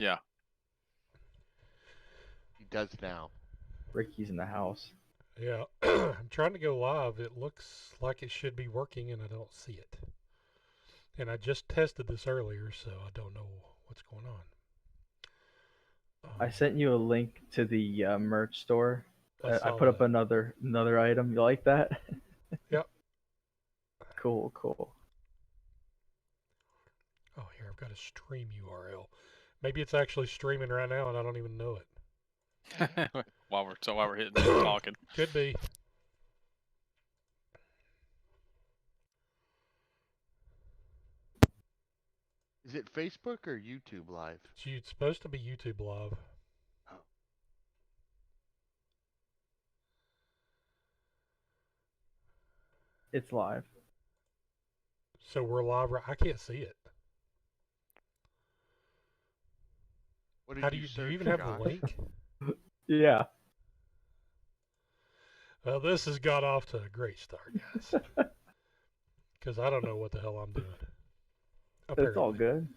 Yeah. He does now. Ricky's in the house. Yeah, I'm trying to go live. It looks like it should be working, and I don't see it. And I just tested this earlier, so I don't know what's going on. I Um, sent you a link to the merch store. I I saw put up that. another item. You like that? Yep. Cool, cool. Oh, here I've got a stream URL. Maybe it's actually streaming right now, and I don't even know while we're hitting it and it. talking. Could be. Is it Facebook or YouTube Live? It's supposed to be YouTube Live. Oh. It's live. So we're live. I can't see it. What did How do you you search, even have Josh? the link? Yeah. Well, this has got off to a great start, guys. Because I don't know what the hell I'm doing. It's all Apparently.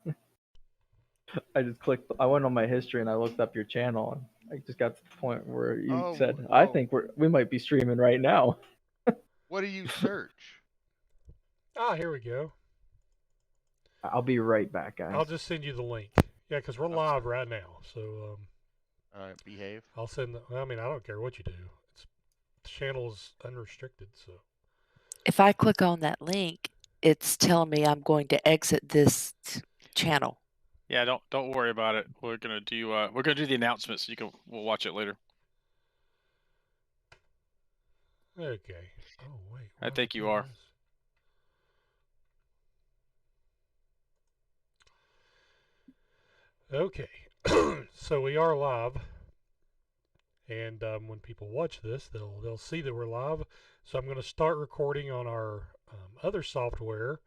good. I just clicked. I went on my history and I looked up your channel, and I just got to the point where you Oh, said, "I oh. think we might be streaming right now." What do you search? Ah, here we go. I'll be right back, guys. I'll just send you the link. Yeah, because we're live right now. So All right, behave. I'll send. I mean, I don't care what you do. The channel's unrestricted. So If I click on that link, it's telling me I'm going to exit this channel. Yeah, don't worry about it. We're gonna do the announcements. So we'll watch it later. okay. Oh wait. I think you are. Okay. So we are live, and when people watch this, they'll see that we're live. So I'm going to start recording on our other software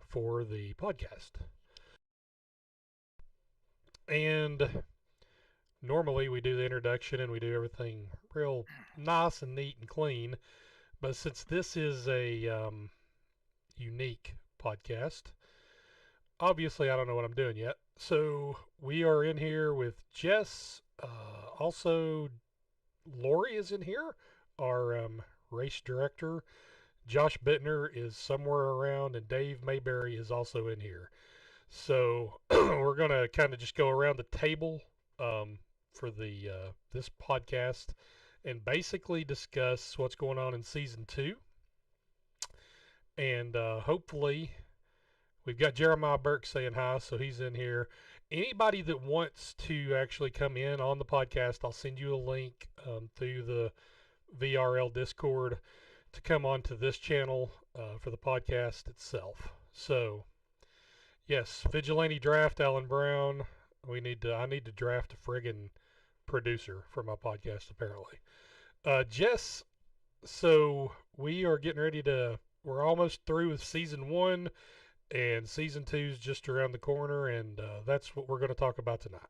for the podcast. And normally we do the introduction and we do everything real nice and neat and clean. But since this is a unique podcast, obviously I don't know what I'm doing yet. So we are in here with Jess. Also, Lori is in here, our race director. Josh Bittner is somewhere around, and Dave Mayberry is also in here. So we're gonna kind of just go around the table for the this podcast and basically discuss what's going on in season 2. And hopefully, we've got Jeremiah Burke saying hi, so he's in here. Anybody that wants to actually come in on the podcast, I'll send you a link through the VRL Discord to come onto this channel for the podcast itself. So, yes, Vigilante draft Alan Brown. I need to draft a friggin' producer for my podcast apparently. Jess, so we are getting ready to. We're almost through with season 1, and season 2 is just around the corner, and that's what we're going to talk about tonight.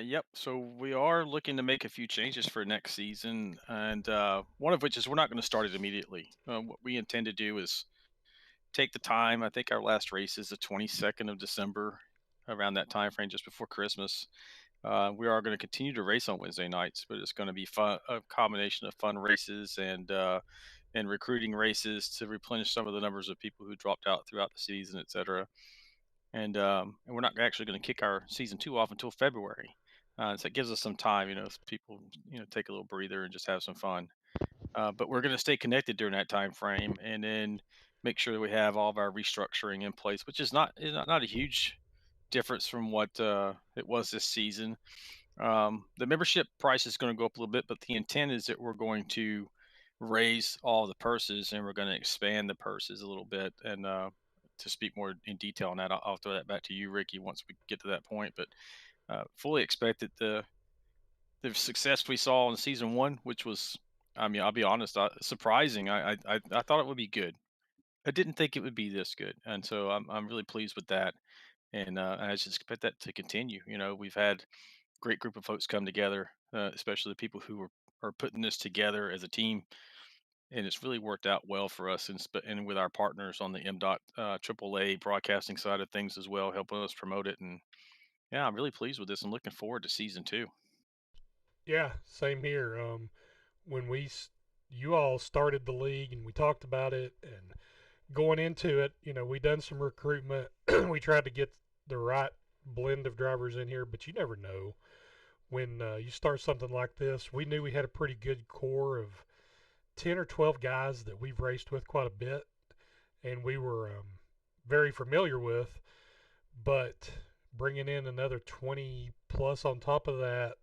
Yep. So we are looking to make a few changes for next season, and one of which is we're not going to start it immediately. What we intend to do is take the time. I think our last race is the 22nd of December, around that time frame, just before Christmas. We are going to continue to race on Wednesday nights, but it's going to be fun, a combination of fun races and recruiting races to replenish some of the numbers of people who dropped out throughout the season, etc. And we're not actually going to kick our season 2 off until February. So it gives us some time, if people, take a little breather and just have some fun. But we're going to stay connected during that time frame, and then make sure that we have all of our restructuring in place, which is not a huge difference from what it was this season. The membership price is going to go up a little bit, but the intent is that we're going to raise all the purses, and we're going to expand the purses a little bit. And to speak more in detail on that, I'll throw that back to you, Ricky, once we get to that point. But fully expect that the success we saw in season 1, which was, I mean, I'll be honest, surprising. I thought it would be good. I didn't think it would be this good, and so I'm really pleased with that. And I just expect that to continue. We've had great group of folks come together, especially the people who are putting this together as a team. and it's really worked out well for us, and with our partners on the MDOT AAA broadcasting side of things as well, helping us promote it. And yeah, I'm really pleased with this. I'm looking forward to season 2. Yeah, same here. When you all started the league and we talked about it and going into it, we done some recruitment. We tried to get the right blend of drivers in here, but you never know when you start something like this. We knew we had a pretty good core of 10 or 12 guys that we've raced with quite a bit and we were very familiar with, but bringing in another 20 plus on top of that,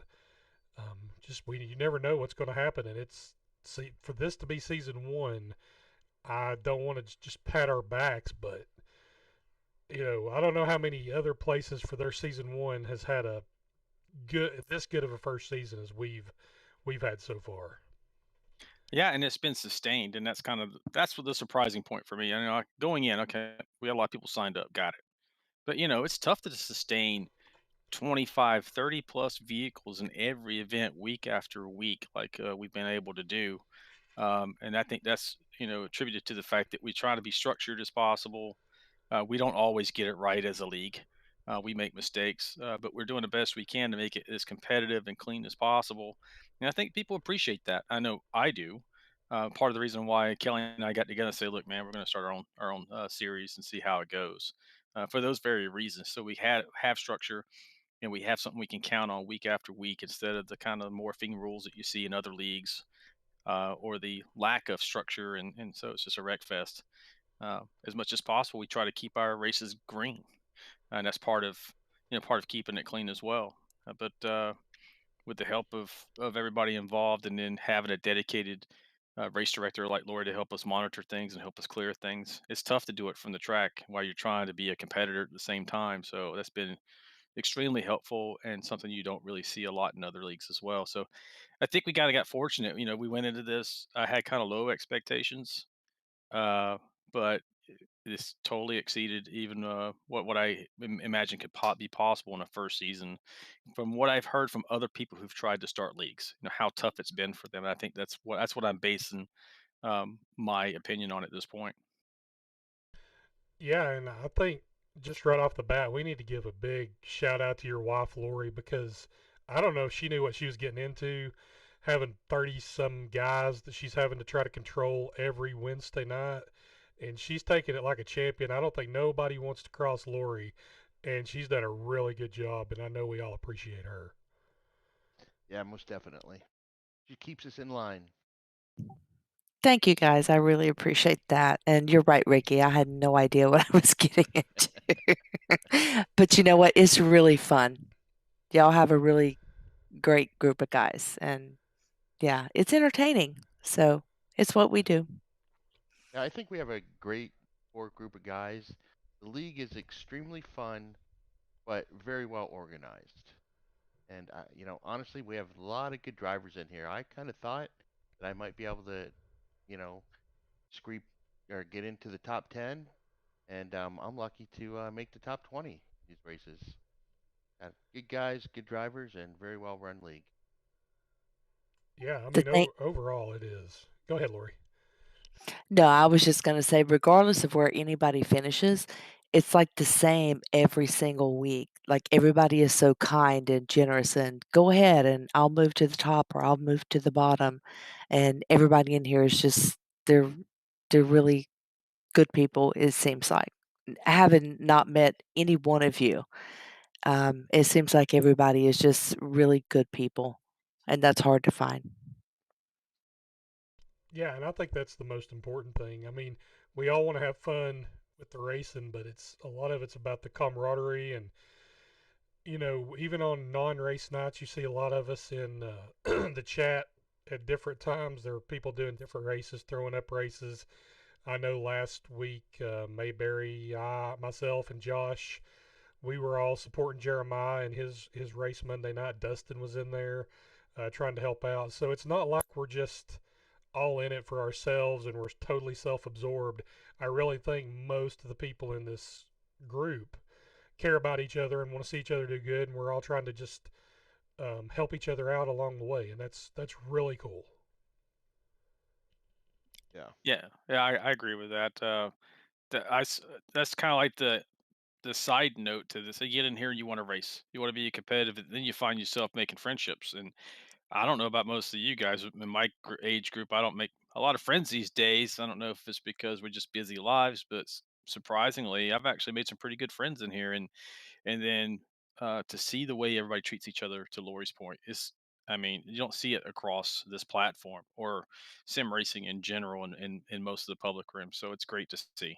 you never know what's going to happen. And for this to be season 1, I don't want to just pat our backs, but I don't know how many other places for their season 1 has had a this good of a first season as we've had so far. Yeah, and it's been sustained, and that's what the surprising point for me. Going in, okay, we had a lot of people signed up, got it, but it's tough to sustain 25, 30 plus vehicles in every event week after week, like we've been able to do. And I think that's attributed to the fact that we try to be structured as possible. We don't always get it right as a league. We make mistakes, but we're doing the best we can to make it as competitive and clean as possible. And I think people appreciate that. I know I do. Part of the reason why Kelly and I got together and say, "Look, man, we're going to start our own series and see how it goes," for those very reasons. So we have structure, and we have something we can count on week after week, instead of the kind of morphing rules that you see in other leagues, or the lack of structure. And so it's just a wreck fest. As much as possible, we try to keep our races green, and that's part of keeping it clean as well. But with the help of everybody involved, and then having a dedicated race director like Lori to help us monitor things and help us clear things, it's tough to do it from the track while you're trying to be a competitor at the same time. So that's been extremely helpful, and something you don't really see a lot in other leagues as well. So I think we kind of got fortunate. We went into this, I had kind of low expectations, but this totally exceeded even what I imagine could be possible in a first season. From what I've heard from other people who've tried to start leagues, how tough it's been for them. And I think that's what I'm basing my opinion on at this point. Yeah, and I think just right off the bat, we need to give a big shout out to your wife, Lori, because I don't know if she knew what she was getting into, having 30 some guys that she's having to try to control every Wednesday night. And she's taking it like a champion. I don't think nobody wants to cross Lori, and she's done a really good job, and I know we all appreciate her. Yeah, most definitely. She keeps us in line. Thank you guys. I really appreciate that. And you're right, Ricky. I had no idea what I was getting into. But you know what? It's really fun. Y'all have a really great group of guys. And yeah, it's entertaining. So it's what we do. Yeah, I think we have a great core group of guys. The league is extremely fun, but very well organized. And honestly, we have a lot of good drivers in here. I kind of thought that I might be able to, you know, scrape or get into the top 10, and I'm lucky to make the top 20 in these races. Good guys, good drivers, and very well run league. Yeah, I The mean, thing, overall, it is. Go ahead, Lori. no, I was just going to say, regardless of where anybody finishes, it's like the same every single week. Like everybody is so kind and generous, and go ahead and I'll move to the top or I'll move to the bottom. And everybody in here is just, they're, they're really good people, it seems like. Having not met any one of you, it seems like everybody is just really good people, and that's hard to find. Yeah, and I think that's the most important thing. I mean, we all want to have fun with the racing, but it's a lot of it's about the camaraderie and even on non-race nights, you see a lot of us in the chat at different times. There are people doing different races, throwing up races. I know last week, Mayberry, myself, and Josh, we were all supporting Jeremiah and his race Monday night. Dustin was in there trying to help out. So it's not like we're just all in it for ourselves and we're totally self-absorbed. I really think most of the people in this group care about each other and want to see each other do good, and we're all trying to just help each other out along the way, and that's really cool. Yeah. Yeah, I agree with that. That's kind of like the side note to this. You get in here, you want to race, you want to be competitive, and then you find yourself making friendships. And I don't know about most of you guys in my age group. I don't make a lot of friends these days. I don't know if it's because we're just busy lives, but surprisingly, I've actually made some pretty good friends in here. And then to see the way everybody treats each other, to Lori's point, is, I mean, you don't see it across this platform or sim racing in general in most of the public room. So it's great to see.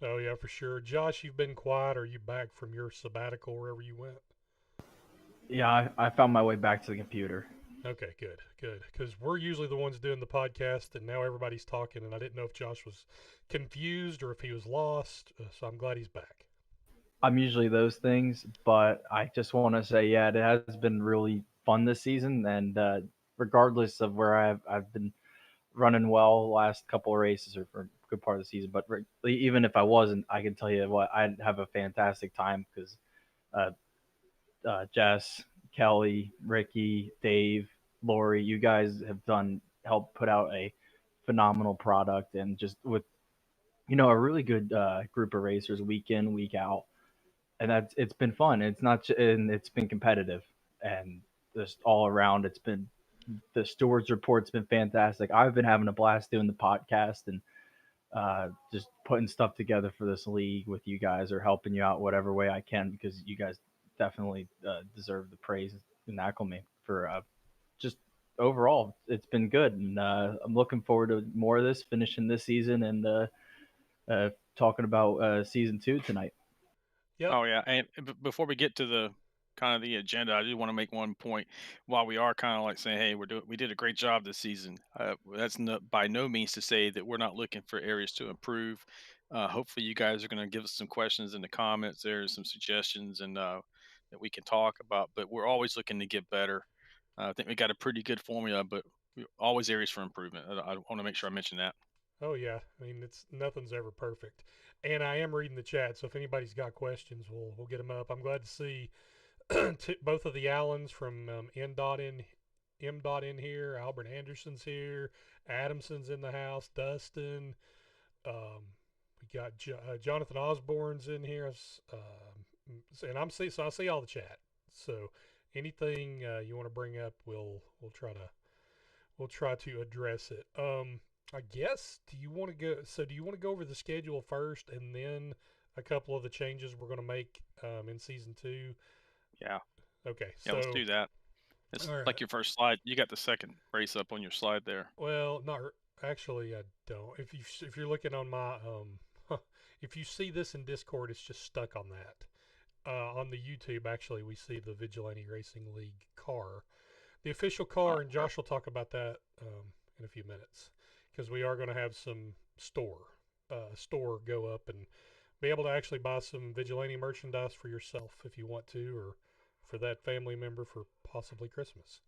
Oh yeah, for sure. Josh, you've been quiet. Are you back from your sabbatical wherever you went? Yeah, I found my way back to the computer. Okay, good, good. Because we're usually the ones doing the podcast, and now everybody's talking, and I didn't know if Josh was confused or if he was lost. So I'm glad he's back. I'm usually those things, but I just want to say, yeah, it has been really fun this season, and regardless of where I've been running well last couple of races or for a good part of the season, but even if I wasn't, I can tell you what, I'd have a fantastic time because uh, Jess, Kelly, Ricky, Dave, Lori, you guys have done help put out a phenomenal product, and just with a really good group of racers week in week out, and that's it's been fun. It's not and it's been competitive, and just all around it's been the stewards report's been fantastic. I've been having a blast doing the podcast and just putting stuff together for this league with you guys, or helping you out whatever way I can, because you guys definitely deserve the praise and acclaim for just overall. It's been good, and I'm looking forward to more of this, finishing this season, and talking about season 2 tonight. Yep. Oh yeah, and before we get to the kind of the agenda, I do want to make one point. While we are kind of like saying, "Hey, we did a great job this season," that's by no means to say that we're not looking for areas to improve. Hopefully, you guys are going to give us some questions in the comments. There's some suggestions, and that we can talk about. But we're always looking to get better. I think we got a pretty good formula, but always areas for improvement. I want to make sure I mention that. Oh yeah. I mean, it's nothing's ever perfect. And I am reading the chat, so if anybody's got questions, we'll get them up. I'm glad to see both of the Allens from N dot in M dot in here. Albert Anderson's here. Adamson's in the house. Dustin. We got Jonathan Osborne's in here. And I see all the chat. So anything you want to bring up, we'll try to address it. I guess. Do you want to go? So do you want to go over the schedule first, and then a couple of the changes we're going to make in season 2? Yeah, Okay. yeah, let's So do that. It's all right. like your first slide. You got the second race up on your slide there. Well, not actually. I don't. If you're looking on my if you see this in Discord, it's just stuck on that. On the YouTube, actually, we see the Vigilante Racing League car, the official car, and Josh will talk about that in a few minutes, because we are going to have some store go up and be able to actually buy some Vigilante merchandise for yourself if you want to, or for that family member for possibly Christmas,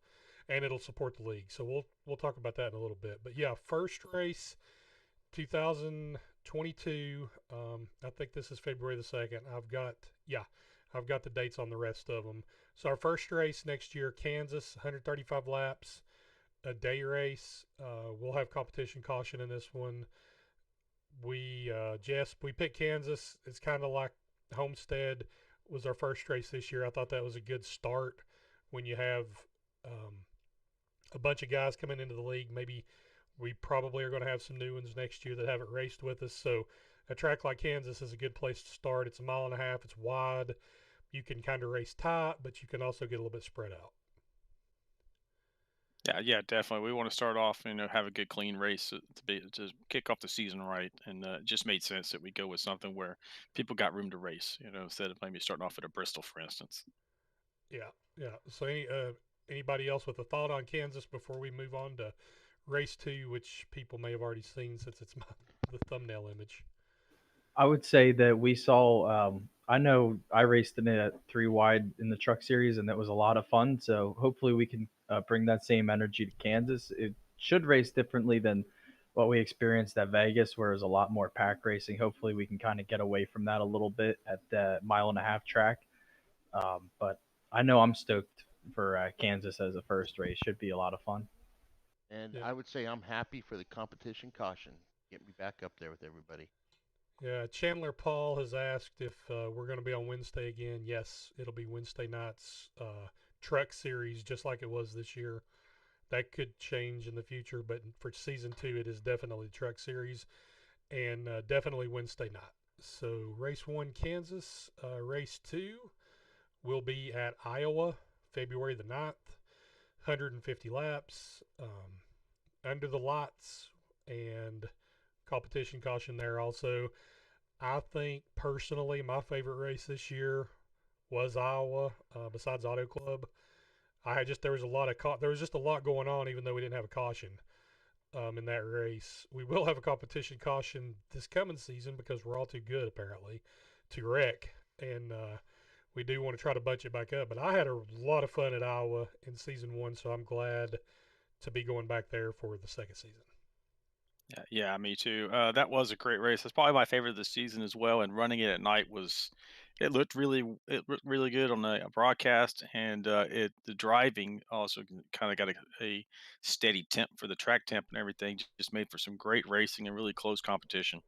and it'll support the league. So we'll talk about that in a little bit. But yeah, first race 2022. I think this is February the 2nd. I've got the dates on the rest of them. So our first race next year, Kansas, 135 laps, a day race. We'll have competition caution in this one. We picked Kansas. It's kind of like Homestead was our first race this year. I thought that was a good start when you have um, a bunch of guys coming into the league. Maybe we probably are going to have some new ones next year that haven't raced with us. So a track like Kansas is a good place to start. It's a mile and a half. It's wide. You can kind of race tight, but you can also get a little bit spread out. Yeah, yeah, definitely. We want to start off, have a good clean race to kick off the season right, and it just made sense that we go with something where people got room to race, instead of maybe starting off at a Bristol, for instance. Yeah, yeah. So anybody else with a thought on Kansas before we move on to race 2, which people may have already seen since it's the thumbnail image? I would say that we saw. I know I raced in it at 3 wide in the truck series, and that was a lot of fun. So hopefully we can bring that same energy to Kansas. It should race differently than what we experienced at Vegas, where it was a lot more pack racing. Hopefully we can kind of get away from that a little bit at the mile and a half track. But I know I'm stoked for Kansas as a first race. Should be a lot of fun. And Yeah. I would say I'm happy for the competition caution. Get me back up there with everybody. Yeah, Chandler Paul has asked if we're going to be on Wednesday again. Yes, it'll be Wednesday nights truck series, just like it was this year. That could change in the future, but for season 2, it is definitely truck series and definitely Wednesday night. So race 1, Kansas. Race 2 will be at Iowa, February the 9th. 150 laps, under the lights, and competition caution there also. I think personally my favorite race this year was Iowa. Besides Auto Club, there was a lot of there was just a lot going on, even though we didn't have a caution in that race. We will have a competition caution this coming season because we're all too good apparently to wreck, and we do want to try to bunch it back up. But I had a lot of fun at Iowa in season 1, so I'm glad to be going back there for the second season. Yeah, yeah, me too. That was a great race. That's probably my favorite of the season as well. And running it at night it looked really good on the broadcast, and the driving also kind of got a steady temp for the track temp and everything. Just made for some great racing and really close competition.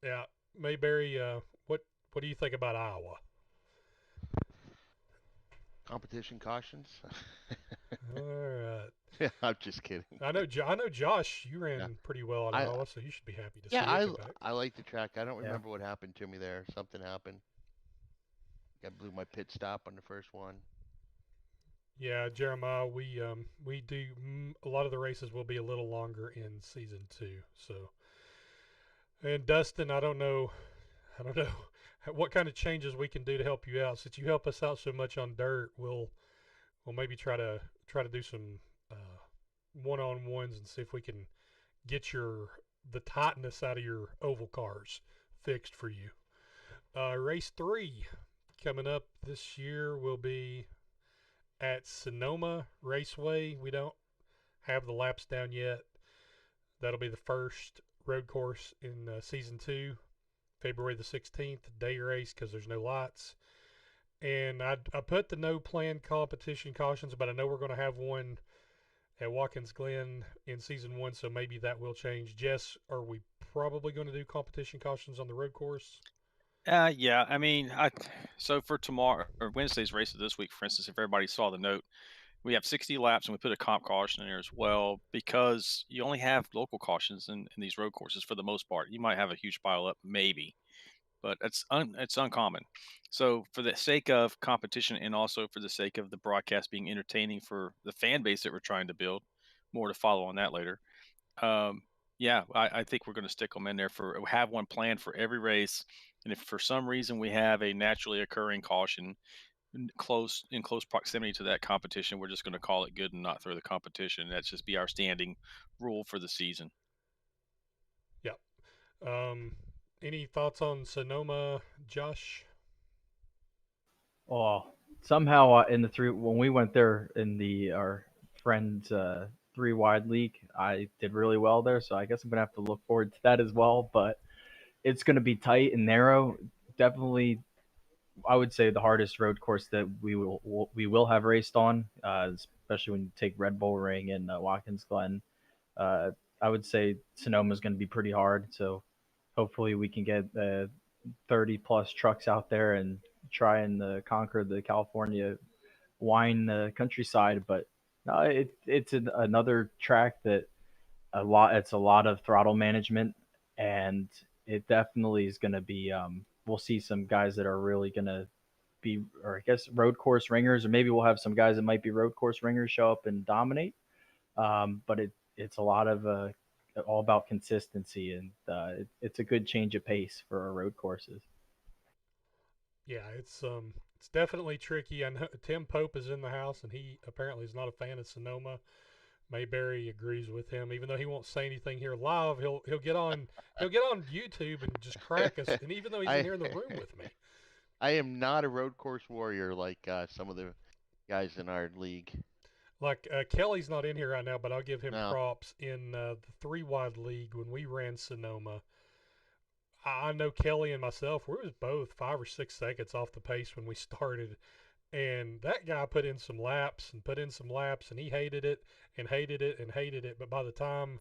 Yeah, Mayberry, what do you think about Iowa? Competition cautions? All right. Yeah, I'm just kidding. I know Josh, you Yeah. ran pretty well at I Iowa, so you should be happy to yeah, see it come back. I like the track. I don't Yeah. remember what happened to me there. Something happened. I blew my pit stop on the first one. Yeah, Jeremiah, we do a lot of the races will be a little longer in season 2. So, and Dustin, I don't know what kind of changes we can do to help you out. Since you help us out so much on dirt, we'll maybe try to do some one-on-ones and see if we can get the tightness out of your oval cars fixed for you. Race 3 coming up this year will be at Sonoma Raceway. We don't have the laps down yet. That'll be the first road course in season 2, February the 16th, day race because there's no lights. And I put the no plan competition cautions, but I know we're going to have one at Watkins Glen in season 1, so maybe that will change. Jess, are we probably going to do competition cautions on the road course? Yeah, I mean, so for tomorrow or Wednesday's races this week, for instance, if everybody saw the note, we have 60 laps and we put a comp caution in there as well because you only have local cautions in these road courses for the most part. You might have a huge pile up, maybe, but it's uncommon. So for the sake of competition and also for the sake of the broadcast being entertaining for the fan base that we're trying to build, more to follow on that later. Um, yeah, I think we're going to stick them in there for have one planned for every race. And if for some reason we have a naturally occurring caution in close proximity to that competition, we're just going to call it good and not throw the competition. That's just be our standing rule for the season. Yep. Um, any thoughts on Sonoma, Josh? Well, somehow in the three when we went there in the our friends 3 wide league, I did really well there. So I guess I'm gonna have to look forward to that as well. But it's gonna be tight and narrow. Definitely, I would say the hardest road course that we will have raced on, especially when you take Red Bull Ring and Watkins Glen. Uh, I would say Sonoma is going to be pretty hard. So hopefully we can get 30 plus trucks out there and try and conquer the California wine countryside. But no, another track that it's a lot of throttle management, and it definitely is going to be. We'll see some guys that are really going to be, or I guess road course ringers, or maybe we'll have some guys that might be road course ringers show up and dominate. But it's a lot of all about consistency, and it's a good change of pace for our road courses. Yeah, it's definitely tricky. I know Tim Pope is in the house, and he apparently is not a fan of Sonoma. Mayberry agrees with him, even though he won't say anything here live. He'll get on YouTube and just crack us. And even though he's in I here in the room with me, I am not a road course warrior like some of the guys in our league. like Kelly's not in here right now, but I'll give him No. props in the 3 wide league when we ran Sonoma. I know Kelly and myself, we was both 5 or 6 seconds off the pace when we started, And that guy put in some laps and put in some laps, and he hated it and hated it and hated it. But by the time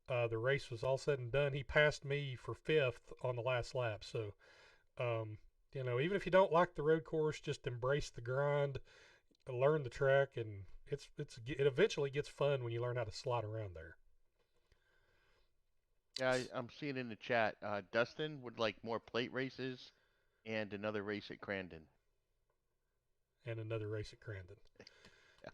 the race was all said and done, he passed me for fifth on the last lap. So, um, even if you don't like the road course, just embrace the grind, learn the track, and it eventually gets fun when you learn how to slide around there. Yeah, I'm seeing in the chat. Dustin would like more plate races and another race at Crandon. And another race at Crandon. Yeah.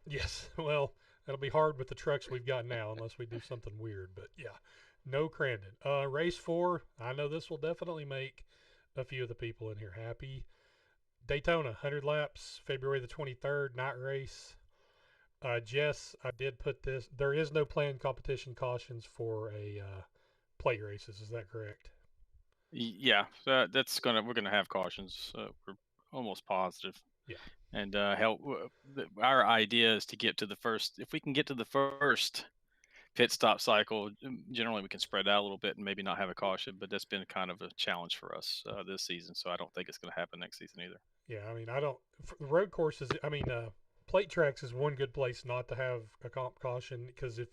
Yes, well, that'll be hard with the trucks we've got now unless we do something weird. But yeah, no Crandon. Race 4, I know this will definitely make a few of the people in here happy. Daytona, 100 laps, February the 23rd, night race. Jess, I did put this. There is no planned competition cautions for a plate races. Is that correct? Yeah, we're gonna have cautions. We're almost positive. Yeah. And our idea is to get to the first. If we can get to the first pit stop cycle, generally we can spread out a little bit and maybe not have a caution. But that's been kind of a challenge for us this season. So I don't think it's going to happen next season either. Yeah, I mean, I don't. Road courses, I mean, plate tracks is one good place not to have a comp caution because if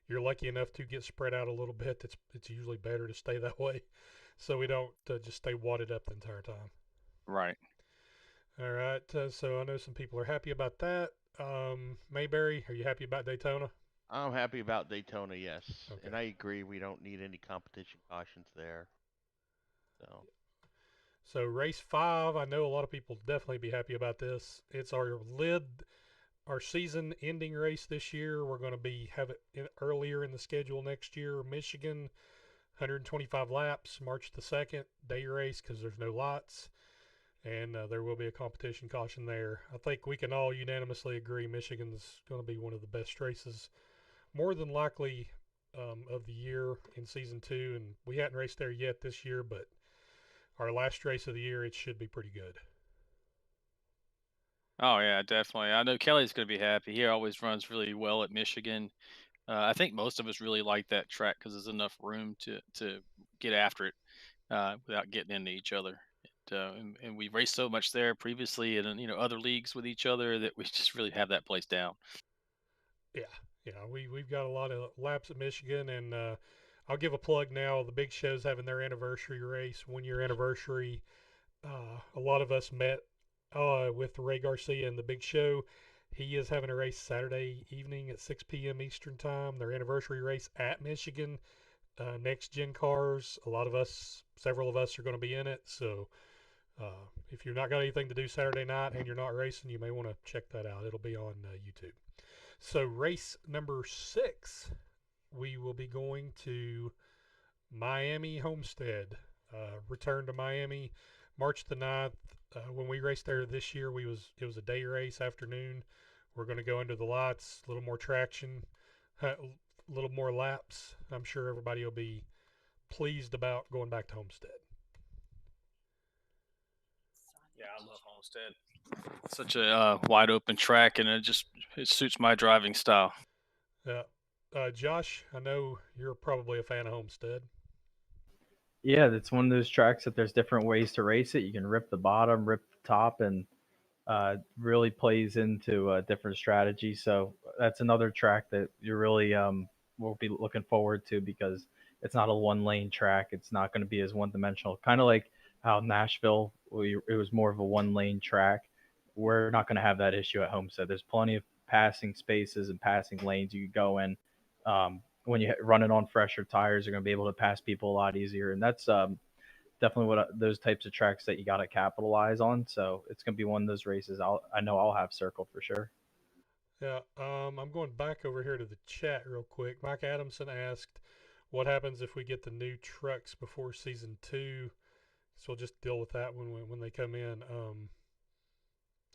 you're lucky enough to get spread out a little bit, it's usually better to stay that way, so we don't just stay wadded up the entire time. Right. All right. So I know some people are happy about that. Mayberry, are you happy about Daytona? I'm happy about Daytona, yes. Okay. And I agree, we don't need any competition cautions there. So race 5, I know a lot of people definitely be happy about this. It's our season ending race this year. We're going to have it earlier in the schedule next year. Michigan, 125 laps, March the 2nd, day race because there's no lights. And there will be a competition caution there. I think we can all unanimously agree Michigan's going to be one of the best races, more than likely, of the year in season 2. And we hadn't raced there yet this year, but our last race of the year, it should be pretty good. Oh yeah, definitely. I know Kelly's going to be happy. He always runs really well at Michigan. I think most of us really like that track because there's enough room to get after it without getting into each other. And we raced so much there previously, and other leagues with each other that we just really have that place down. Yeah, we've got a lot of laps at Michigan, and I'll give a plug now. The Big Show's having their anniversary race, 1 year anniversary. A lot of us met with Ray Garcia and the Big Show. He is having a race Saturday evening at 6 p.m. Eastern Time. Their anniversary race at Michigan. Next gen cars. Several of us are going to be in it. So if you're not got anything to do Saturday night and you're not racing, you may want to check that out. It'll be on YouTube. So race number 6, we will be going to Miami Homestead. Return to Miami, March the 9th. When we raced there this year, it was a day race, afternoon. We're going to go under the lights, a little more traction, a little more laps. I'm sure everybody will be pleased about going back to Homestead. Yeah, I love Homestead. Such a wide open track, and it suits my driving style. Josh, I know you're probably a fan of Homestead. Yeah, it's one of those tracks that there's different ways to race it. You can rip the bottom, rip the top, and really plays into a different strategy. So that's another track that you really will be looking forward to because it's not a one lane track. It's not going to be as one dimensional. Kind of like how Nashville, it was more of a one lane track. We're not going to have that issue at Homestead. There's plenty of passing spaces and passing lanes you could go in. When you run it on fresher tires, you're going to be able to pass people a lot easier. And that's definitely those types of tracks that you got to capitalize on. So it's going to be one of those races I know I'll have circled for sure. Yeah, I'm going back over here to the chat real quick. Mike Adamson asked, what happens if we get the new trucks before season 2? So we'll just deal with that when they come in.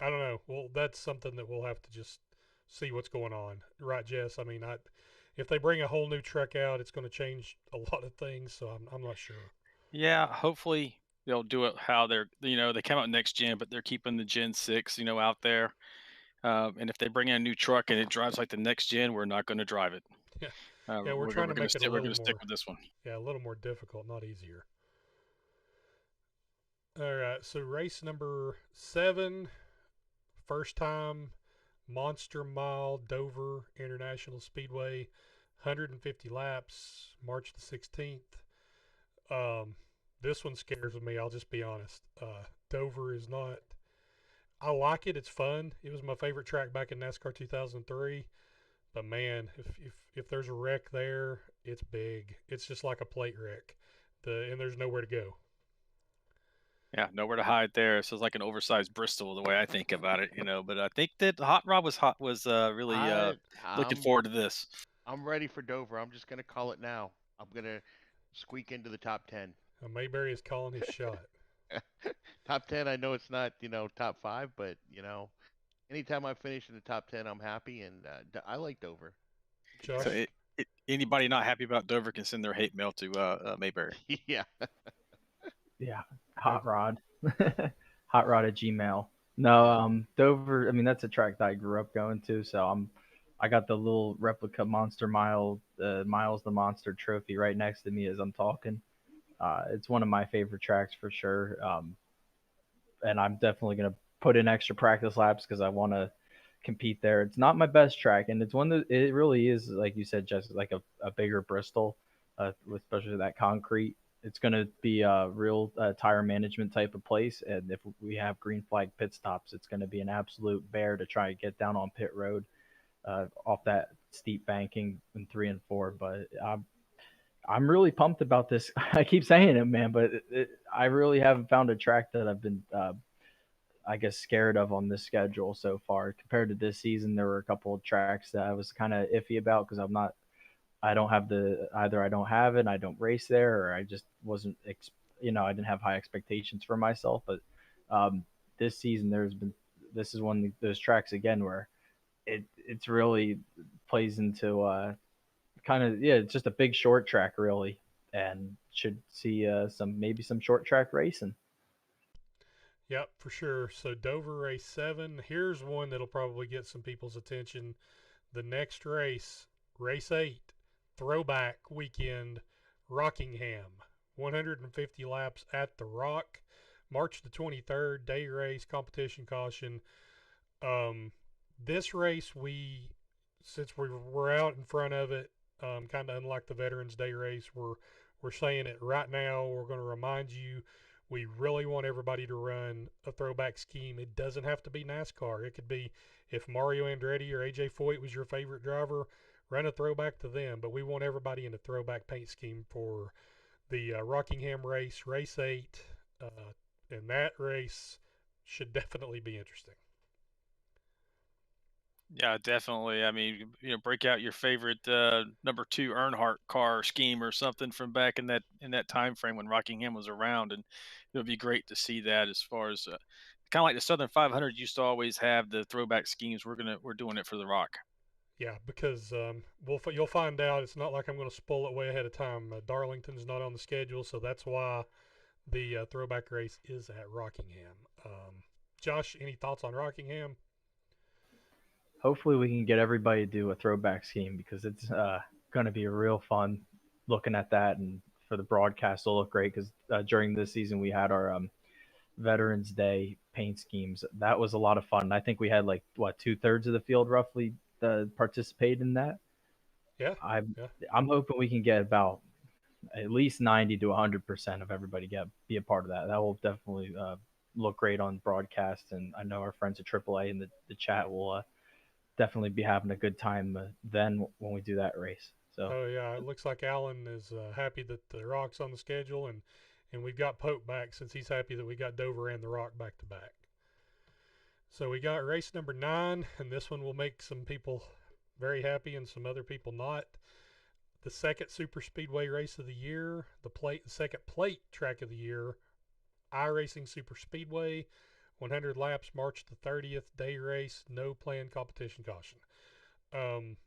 I don't know. Well, that's something that we'll have to just see what's going on. Right, Jess? I mean, if they bring a whole new truck out, it's going to change a lot of things, so I'm not sure. Yeah, hopefully they'll do it how they come out next gen, but they're keeping the Gen 6, out there. And if they bring in a new truck and it drives like the next gen, we're not going to drive it. Yeah, we're trying to make it we're going to stick with this one. Yeah, a little more difficult, not easier. All right, so race number 7, first time Monster Mile Dover International Speedway, 150 laps, March the 16th. Um, this one scares me. I'll just be honest. Dover is not. I like it. It's fun. It was my favorite track back in NASCAR 2003. But man, if there's a wreck there, it's big. It's just like a plate wreck. And there's nowhere to go. Yeah, nowhere to hide there. So it's like an oversized Bristol, the way I think about it, But I think that Hot Rod was really I looking I'm forward to this. I'm ready for Dover. I'm just gonna call it now. I'm gonna squeak into the top 10. Mayberry is calling his shot. Top 10. I know it's not top five, but anytime I finish in the top 10, I'm happy, and I like Dover. It's a good So Josh? track. anybody not happy about Dover can send their hate mail to Mayberry. Yeah. Yeah, Uh, Hot Rod, Hot Rod at Gmail. No, Yeah. Dover. I mean, that's a track that I grew up going to, so I got the little replica Monster Mile, Miles the Monster trophy right next to me as I'm talking. It's one of my favorite tracks for sure. And I'm definitely gonna put in extra practice laps because I want to compete there. It's not my best track, and it's one that it really is, like you said, just like a bigger Bristol, with especially that concrete. It's going to be a real tire management type of place, and if we have green flag pit stops, it's going to be an absolute bear to try and get down on pit road off that steep banking in 3 and 4. But I'm really pumped about this. I keep saying it, man, but I really haven't found a track that I've been I guess scared of on this schedule so far. Compared to this season, there were a couple of tracks that I was kind of iffy about because I don't have the either I don't have it, I don't race there, or I just wasn't, I didn't have high expectations for myself. But this season, this is one of those tracks again where it's really plays into kind of yeah, it's just a big short track really, and should see some short track racing. Yep, for sure. So Dover race 7. Here's one that'll probably get some people's attention. The next race, race 8, throwback weekend, Rockingham. 150 laps at the Rock. March the 23rd, day race, competition caution. Um, this race, since we're out in front of it, kind of unlike the Veterans Day race, we're saying it right now. We're going to remind you we really want everybody to run a throwback scheme. It doesn't have to be NASCAR. It could be if Mario Andretti or AJ Foyt was your favorite driver, run a throwback to them. But we want everybody in a throwback paint scheme for the Rockingham race, race 8. Uh, and that race should definitely be interesting. Yeah, definitely. I mean, break out your favorite number 2 Earnhardt car scheme or something from back in that time frame when Rockingham was around, and it would be great to see that. As far as kind of like the Southern 500 used to always have the throwback schemes. We're doing it for the Rock. Yeah, because you'll find out. It's not like I'm going to spoil it way ahead of time. Darlington's not on the schedule, so that's why the throwback race is at Rockingham. Josh, any thoughts on Rockingham? Hopefully we can get everybody to do a throwback scheme because it's going to be real fun looking at that, and for the broadcast it'll look great because during this season we had our Veterans Day paint schemes. That was a lot of fun. I think we had like what 2/3 of the field roughly participate in that. Yeah, I'm yeah. I'm hoping we can get about at least 90 to 100% of everybody be a part of that. That will definitely look great on broadcast, and I know our friends at AAA in the chat will definitely be having a good time then when we do that race. So Oh yeah, it looks like Alan is happy that the Rock's on the schedule, and we've got Pope back since he's happy that we got Dover and the Rock back to back. So we got race number 9, and this one will make some people very happy and some other people not. The second super speedway race of the year, the second plate track of the year, iRacing Super Speedway, 100 laps, March the 30th, day race, no planned competition caution. Um,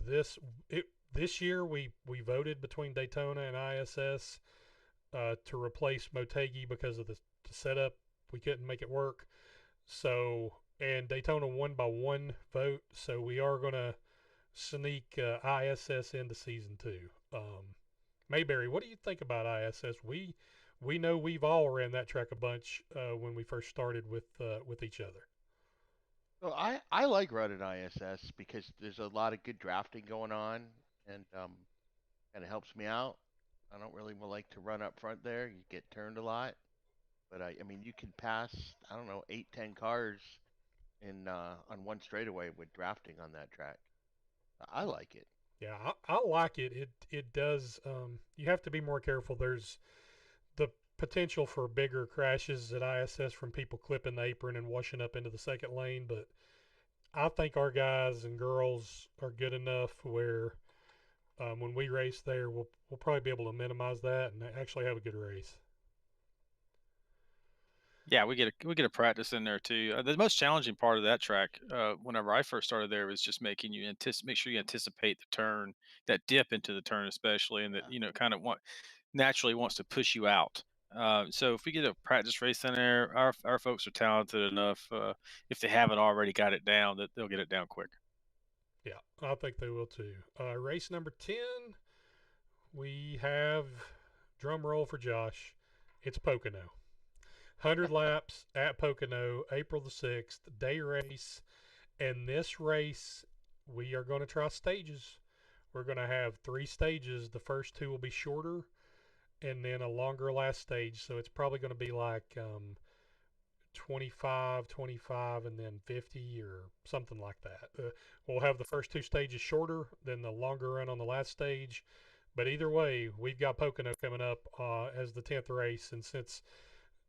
this it this year we voted between Daytona and ISS to replace Motegi because of the setup. We couldn't make it work. So and Daytona won by 1 vote. So we are gonna sneak ISS into season 2. Mayberry, what do you think about ISS? we know we've all ran that track a bunch when we first started with each other. So I like running ISS because there's a lot of good drafting going on, and kind of helps me out. I don't really like to run up front there. You get turned a lot, but I mean you can pass, I don't know, 8, 10 cars in on one straightaway with drafting on that track. I like it. Yeah, I like it. It does. You have to be more careful. There's the potential for bigger crashes at ISS from people clipping the apron and washing up into the second lane, but I think our guys and girls are good enough where when we race there, we'll probably be able to minimize that and actually have a good race. Yeah, we get a practice in there too. The most challenging part of that track, whenever I first started there, was just making you make sure you anticipate the turn, that dip into the turn, especially, and that kind of naturally wants to push you out. So if we get a practice race in there, our folks are talented enough. If they haven't already got it down, that they'll get it down quick. Yeah, I think they will too. Race number 10, we have, drum roll for Josh, it's Pocono. 100 laps at Pocono, April the 6th, day race. And this race, we are going to try stages. We're going to have 3 stages. The first 2 will be shorter and then a longer last stage. So it's probably going to be like 25, 25, and then 50 or something like that. We'll have the first 2 stages shorter, then the longer run on the last stage. But either way, we've got Pocono coming up as the 10th race. And since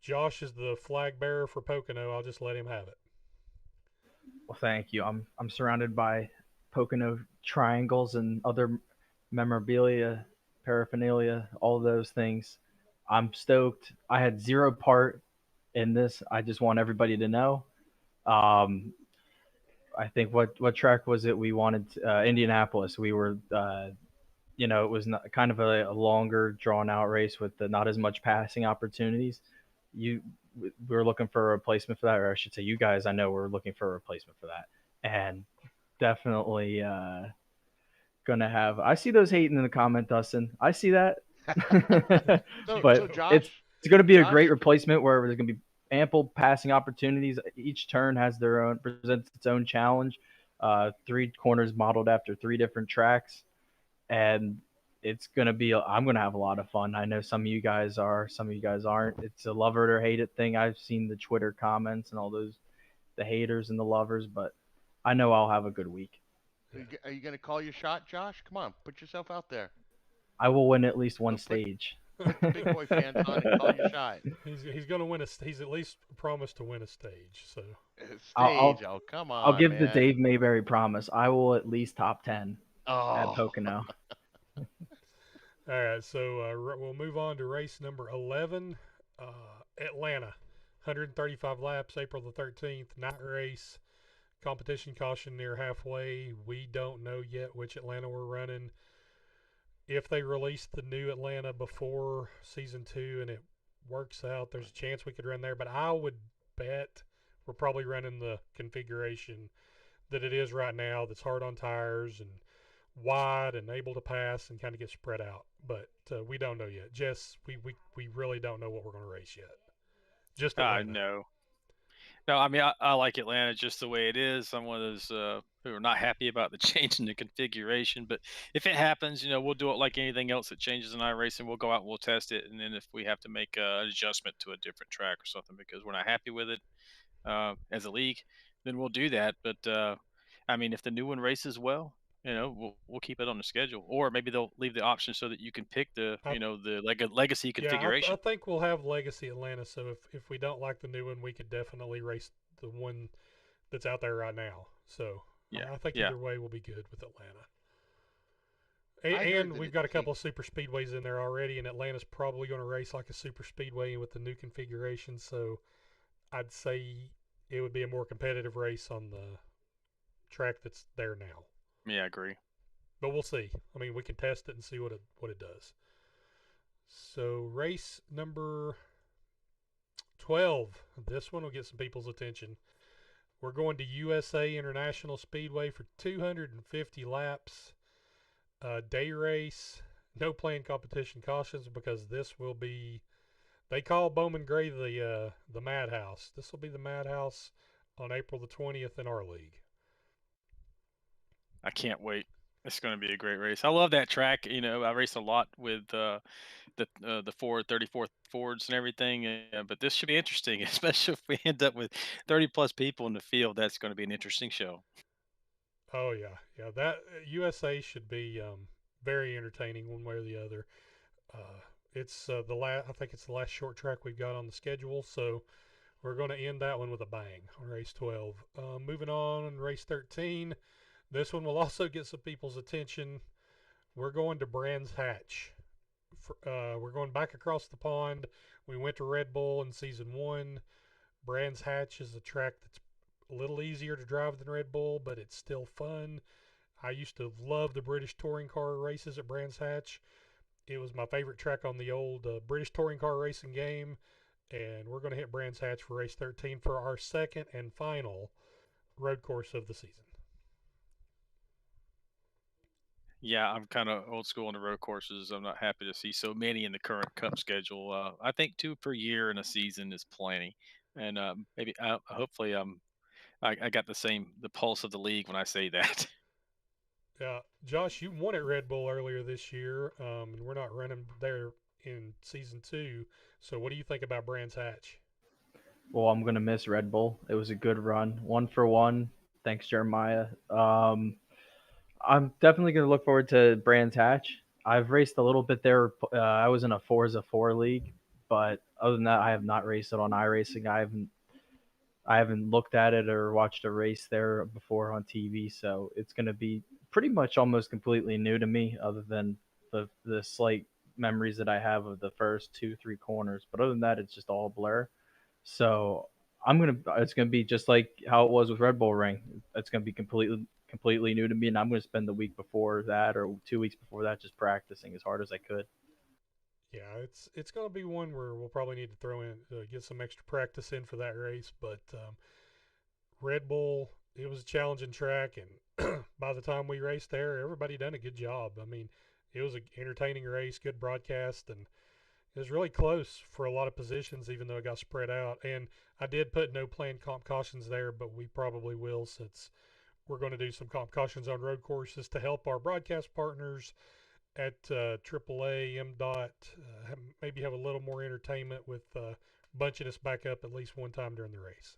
Josh is the flag bearer for Pocono, I'll just let him have it. Well, thank you. I'm surrounded by Pocono triangles and other memorabilia, paraphernalia, all those things. I'm stoked. I had zero part in this. I just want everybody to know. Um, I think what track was it? We wanted Indianapolis. We were it was not, kind of a longer drawn out race with not as much passing opportunities. You we were looking for a replacement for that, or I should say, you guys I know were looking for a replacement for that, and definitely gonna have. I see those hating in the comment, Dustin. I see that, So but Josh, it's gonna be a Josh, great replacement where there's gonna be ample passing opportunities. Each turn has their own presents its own challenge. 3 corners modeled after 3 different tracks, and it's gonna be. I'm gonna have a lot of fun. I know some of you guys are, some of you guys aren't. It's a love it or hate it thing. I've seen the Twitter comments and all those, the haters and the lovers, but I know I'll have a good week. are you going to call your shot, Josh? Come on, put yourself out there. I will win at least one So stage. put the big boy pants on and call your shot. He's going to win he's at least promised to win a stage. So I'll Stage. Oh, come I'll on, give the man. Dave Mayberry promise. I will at least top 10 at Oh, Pocono. all right, so we'll move on to race number 11, Atlanta. 135 laps, April the 13th, night race. Competition caution near halfway. We don't know yet which Atlanta we're running. If they release the new Atlanta before season 2 and it works out, there's a chance we could run there. But I would bet we're probably running the configuration that it is right now, that's hard on tires and wide and able to pass and kind of get spread out. But we don't know yet. Jess, we really don't know what we're going to race yet. Just Atlanta. No. No, I mean I like Atlanta just the way it is. I'm one of those who are not happy about the change in the configuration, but if it happens, we'll do it like anything else that changes in iRacing. We'll go out and we'll test it, and then if we have to make an adjustment to a different track or something because we're not happy with it as a league, then we'll do that. But I mean, if the new one races well, we'll keep it on the schedule, or maybe they'll leave the option so that you can pick the I, the legacy Yeah, I configuration. think we'll have Legacy Atlanta. So if we don't like the new one, we could definitely race the one that's out there right now. So Yeah, I think yeah. either way will be good with Atlanta. I heard And that we've it got a couple of takes. super speedways in there already, and Atlanta's probably going to race like a super speedway with the new configuration. So I'd say it would be a more competitive race on the track that's there now. Yeah, I agree. But we'll see. I mean, we can test it and see what it does. So race number 12. This one will get some people's attention. We're going to USA International Speedway for 250 laps. Day race. No planned competition cautions because this will be They call Bowman Gray the Madhouse. This will be the Madhouse on April the 20th in our league. I can't wait. It's going to be a great race. I love that track. I race a lot with the Ford 34 Fords and everything. But this should be interesting, especially if we end up with 30 plus people in the field. That's going to be an interesting show. Oh yeah, yeah. That USA should be very entertaining one way or the other. Uh, it's the last. I think it's the last short track we've got on the schedule, so we're going to end that one with a bang on race 12. Moving on, race 13. This one will also get some people's attention. We're going to Brands Hatch. We're going back across the pond. We went to Red Bull in season one. Brands Hatch is a track that's a little easier to drive than Red Bull, but it's still fun. I used to love the British touring car races at Brands Hatch. It was my favorite track on the old British touring car racing game. And we're going to hit Brands Hatch for race 13 for our second and final road course of the season. Yeah, I'm kind of old school on the road courses. I'm not happy to see so many in the current Cup schedule. I think two per year in a season is plenty, and maybe hopefully I got the pulse of the league when I say that. Josh, you won at Red Bull earlier this year, and we're not running there in season two. So, what do you think about Brands Hatch? Well, I'm gonna miss Red Bull. It was a good run, 1 for 1. Thanks, Jeremiah. I'm definitely gonna look forward to Brands Hatch. I've raced a little bit there. I was in a Forza 4 league, but other than that, I have not raced it on iRacing. I haven't looked at it or watched a race there before on TV, so it's going to be pretty much almost completely new to me, other than the slight memories that I have of the first 2 3 corners. But other than that, it's just all blur. So it's gonna be just like how it was with Red Bull Ring. It's gonna be completely new to me, and I'm gonna spend the week before that or 2 weeks before that just practicing as hard as I could. Yeah, it's going to be one where we'll probably need to throw in get some extra practice in for that race. But Red Bull, it was a challenging track, and by the time we raced there, everybody done a good job. I mean, it was an entertaining race, good broadcast, and it was really close for a lot of positions, even though it got spread out. And I did put no planned comp cautions there, but we probably will since we're going to do some comp cautions on road courses to help our broadcast partners at AAA, MDOT, maybe have a little more entertainment with bunching us back up at least one time during the race.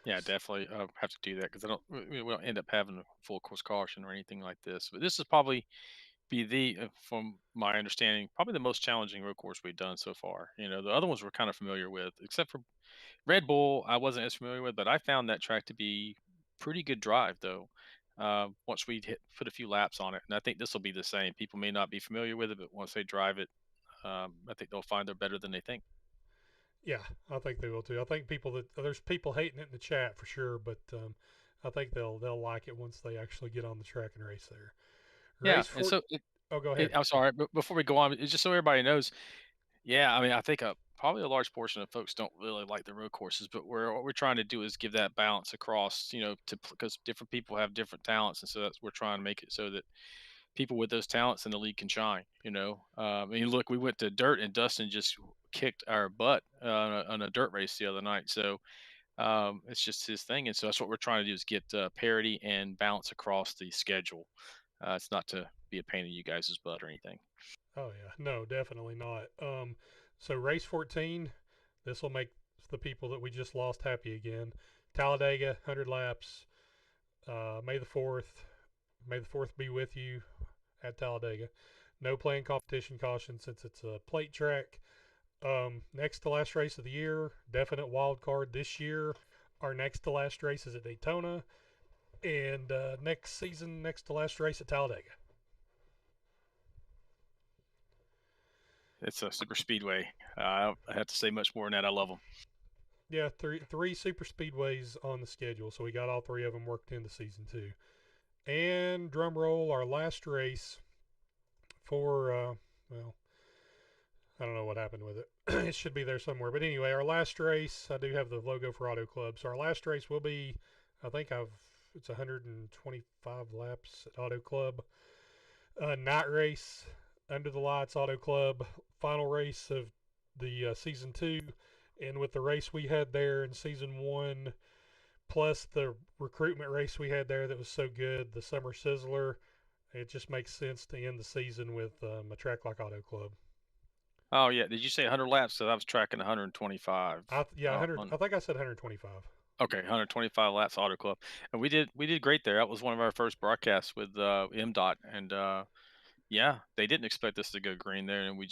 Yeah, definitely have to do that because I don't we don't end up having a full course caution or anything like this. But this is probably be from my understanding, probably the most challenging road course we've done so far. The other ones we're kind of familiar with, except for Red Bull. I wasn't as familiar with, but I found that track to be pretty good drive though. Once we put a few laps on it, and I think this will be the same. People may not be familiar with it, but once they drive it, I think they'll find they're better than they think. Yeah, I think they will too. I think there's people hating it in the chat for sure, but I think they'll like it once they actually get on the track and race there. Yeah, Race and for so Oh, go ahead. I'm sorry, but before we go on, it's just so everybody knows. Yeah, I mean, I think probably a large portion of folks don't really like the road courses, but what we're trying to do is give that balance across, to because different people have different talents, and so we're trying to make it so that people with those talents in the league can shine. I mean, look, we went to dirt, and Dustin just kicked our butt on a dirt race the other night, so it's just his thing, and so that's what we're trying to do is get parity and balance across the schedule. It's not to be a pain in you guys' butt or anything. Oh yeah, no, definitely not. So race 14, this will make the people that we just lost happy again. Talladega, 100 laps. May the 4th. May the 4th be with you at Talladega. No playing competition caution since it's a plate track. Next to last race of the year, definite wild card this year. Our next to last race is at Daytona, and next season, next to last race at Talladega. It's a super speedway. I have to say much more than that. I love them. Yeah, three super speedways on the schedule, so we got all three of them worked into season two. And drum roll, our last race for well, I don't know what happened with it. It should be there somewhere. But anyway, our last race, I do have the logo for Auto Club. So our last race will be, I think it's 125 laps at Auto Club. Night race. Under the Lights Auto Club final race of the season 2, and with the race we had there in season 1, plus the recruitment race we had there that was so good, the Summer Sizzler, it just makes sense to end the season with a track like Auto Club. Oh yeah, did you say 100 laps? So I was tracking 125. Yeah, 100. On I think I said 125. Okay, 125 laps Auto Club, and we did great there. That was one of our first broadcasts with MDOT, and yeah, they didn't expect us to go green there, and we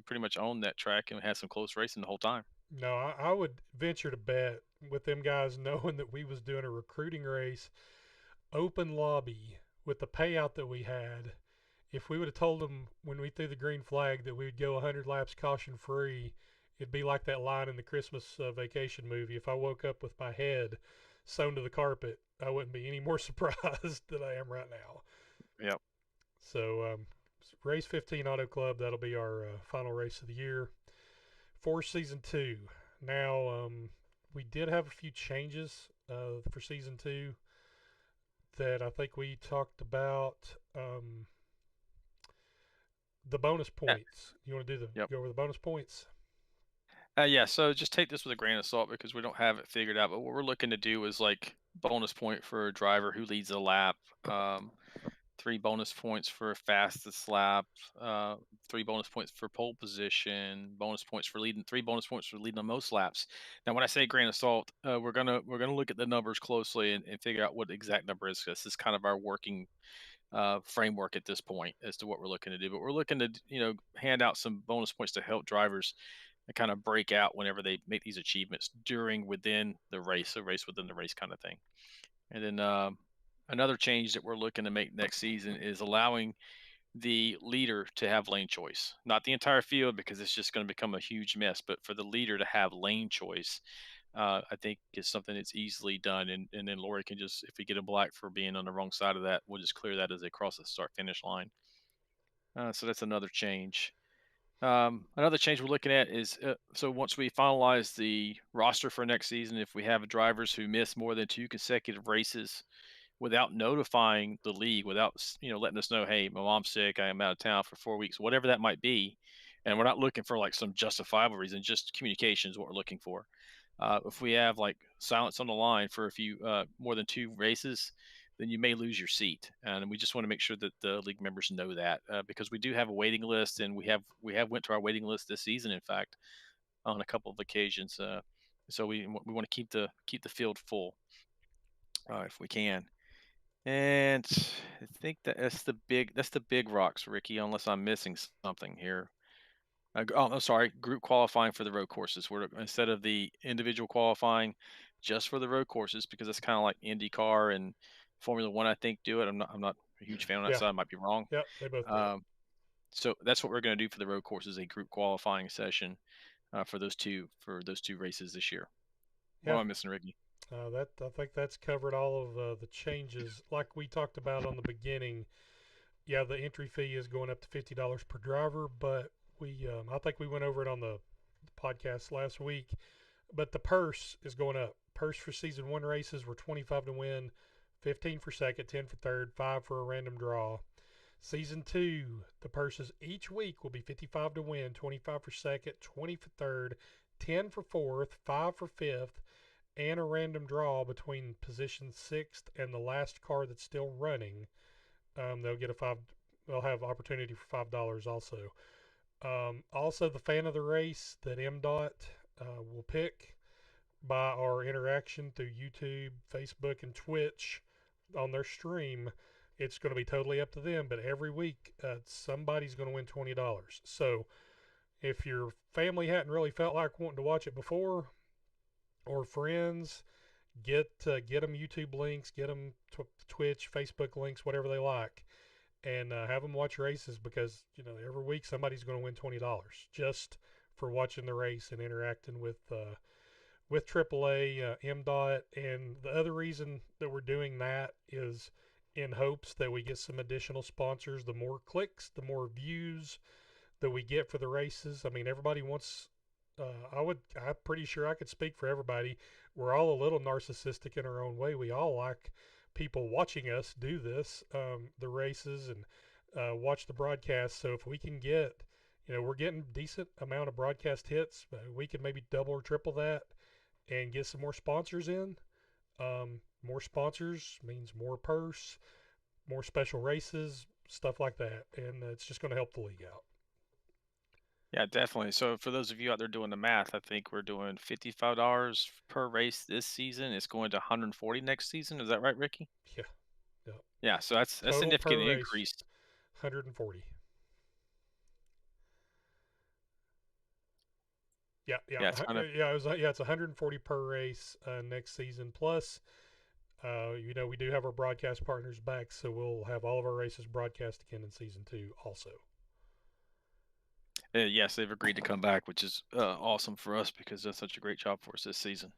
pretty much owned that track and had some close racing the whole time. No, I would venture to bet with them guys knowing that we was doing a recruiting race, open lobby, with the payout that we had. If we would have told them when we threw the green flag that we would go 100 laps caution free, it'd be like that line in the Christmas Vacation movie. If I woke up with my head sewn to the carpet, I wouldn't be any more surprised than I am right now. Yep. So, race 15 Auto Club, that'll be our final race of the year for season 2. Now, we did have a few changes for season 2 that I think we talked about. The bonus Yeah. points. You want to Yep. go over the bonus points? Yeah, so just take this with a grain of salt because we don't have it figured out. But what we're looking to do is like bonus point for a driver who leads a lap, 3 bonus points for fastest lap, 3 bonus points for pole position, bonus points for leading, 3 bonus points for leading the most laps. Now, when I say grain of salt, we're gonna look at the numbers closely and figure out what the exact number is. This is kind of our working framework at this point as to what we're looking to do. But we're looking to hand out some bonus points to help drivers kind of break out whenever they make these achievements within the race, a race within the race kind of thing. And then another change that we're looking to make next season is allowing the leader to have lane choice, not the entire field because it's just going to become a huge mess, but for the leader to have lane choice. I think is something that's easily done, and then Lori can just, if we get a black for being on the wrong side of that, we'll just clear that as they cross the start finish line. So that's another change. Another change we're looking at is so once we finalize the roster for next season, if we have drivers who miss more than 2 consecutive races without notifying the league, without letting us know, hey, my mom's sick, I am out of town for 4 weeks, whatever that might be, and we're not looking for like some justifiable reason, just communication is what we're looking for. If we have like silence on the line for a few more than 2 races, then you may lose your seat, and we just want to make sure that the league members know that because we do have a waiting list, and we have went to our waiting list this season, in fact, on a couple of occasions. So we want to keep the field full if we can. And I think that's the big rocks, Ricky. Unless I'm missing something here. I'm sorry. Group qualifying for the road courses. We're instead of the individual qualifying, just for the road courses because it's kind of like IndyCar and Formula One. I think do it. I'm not a huge fan on that Yeah. side. I might be wrong. Yep, they both do. So that's what we're going to do for the road courses, a group qualifying session for those two races this year. What am Yeah. I missing, Ricky? I think that's covered all of the changes. Like we talked about on the beginning, yeah, the entry fee is going up to $50 per driver, but I think we went over it on the podcast last week. But the purse is going up. Purse for season 1 races were 25 to win, 15 for second, 10 for third, 5 for a random draw. Season 2, the purses each week will be 55 to win, 25 for second, 20 for third, 10 for fourth, 5 for fifth, and a random draw between position 6th and the last car that's still running. They'll get a five. They'll have opportunity for $5 also. Also, the fan of the race that MDOT will pick by our interaction through YouTube, Facebook, and Twitch on their stream. It's going to be totally up to them, but every week somebody's going to win $20. So if your family hadn't really felt like wanting to watch it before, or friends, get them YouTube links, get them Twitch, Facebook links, whatever they like, and have them watch races because every week somebody's going to win $20 just for watching the race and interacting with AAA, MDOT, and the other reason that we're doing that is in hopes that we get some additional sponsors. The more clicks, the more views that we get for the races. I mean, everybody wants. I'm pretty sure I could speak for everybody. We're all a little narcissistic in our own way. We all like people watching us do this, the races, and watch the broadcast. So if we can get, we're getting decent amount of broadcast hits. We can maybe double or triple that and get some more sponsors in. More sponsors means more purse, more special races, stuff like that, and it's just going to help the league out. Yeah, definitely. So for those of you out there doing the math, I think we're doing $55 per race this season. It's going to 140 next season. Is that right, Ricky? Yeah, yeah. Yeah. So that's a Total per significant race, increase. 140. Yeah, yeah, Yeah, it's kind of yeah. It's 140 per race next season. Plus, we do have our broadcast partners back, so we'll have all of our races broadcast again in season 2 also. yes, they've agreed to come back, which is awesome for us because that's such a great job for us this season.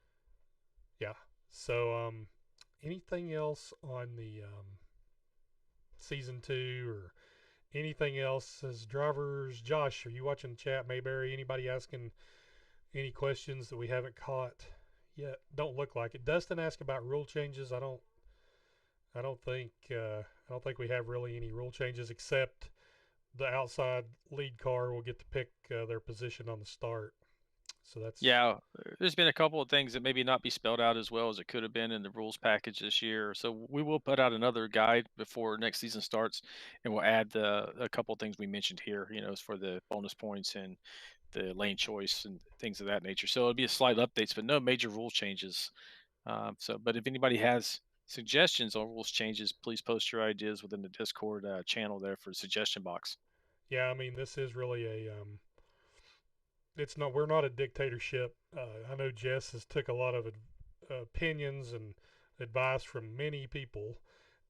Yeah. So, anything else on the season 2 or anything else as drivers? Josh, are you watching the chat? Mayberry, anybody asking any questions that we haven't caught yet? Don't look like it. Dustin asked about rule changes. I don't think we have really any rule changes except the outside lead car will get to pick their position on the start. So that's Yeah, there's been a couple of things that maybe not be spelled out as well as it could have been in the rules package this year. So we will put out another guide before next season starts, and we'll add a couple of things we mentioned here. As for the bonus points and the lane choice and things of that nature. So it'll be a slight updates, but no major rule changes. But if anybody has suggestions on rules changes, please post your ideas within the Discord channel there for the suggestion box. yeah. I mean, this is really a it's not we're not a dictatorship. I know Jess has took a lot of opinions and advice from many people,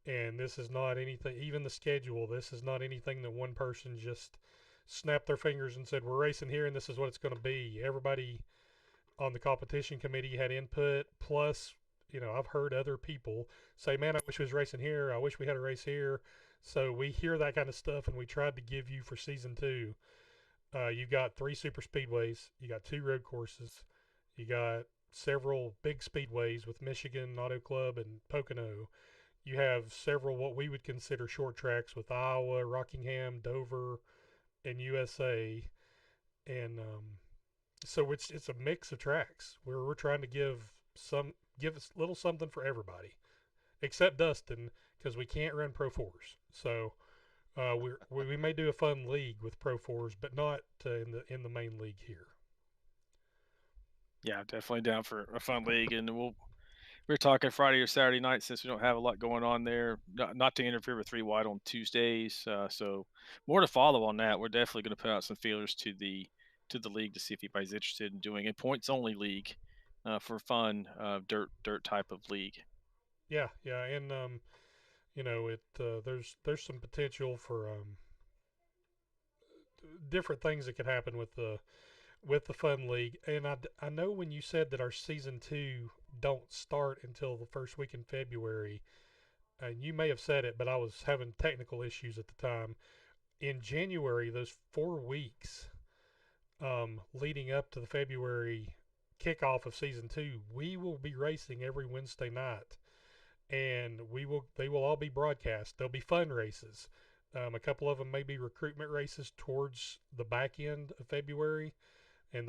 and this is not anything. Even the schedule, this is not anything that one person just snapped their fingers and said we're racing here and this is what it's going to be. Everybody on the competition committee had input. Plus, I've heard other people say, "Man, I wish we was racing here. I wish we had a race here." So we hear that kind of stuff, and we tried to give you for season 2. You got 3 super speedways, you got 2 road courses, you got several big speedways with Michigan Auto Club and Pocono. You have several what we would consider short tracks with Iowa, Rockingham, Dover, and USA, and so it's a mix of tracks where we're trying to give us a little something for everybody, except Dustin because we can't run Pro Fours. So we may do a fun league with Pro Fours, but not in the main league here. Yeah, definitely down for a fun league, and we're talking Friday or Saturday night since we don't have a lot going on there. Not to interfere with 3 wide on Tuesdays, so more to follow on that. We're definitely going to put out some feelers to the league to see if anybody's interested in doing a points only league for fun dirt type of league. Yeah, yeah, and there's some potential for different things that could happen with the fun league. And I know when you said that our season 2 don't start until the first week in February, and you may have said it, but I was having technical issues at the time. In January, those 4 weeks leading up to the February kickoff of season 2, we will be racing every Wednesday night, and they will all be broadcast. There'll be fun races. A couple of them may be recruitment races towards the back end of February,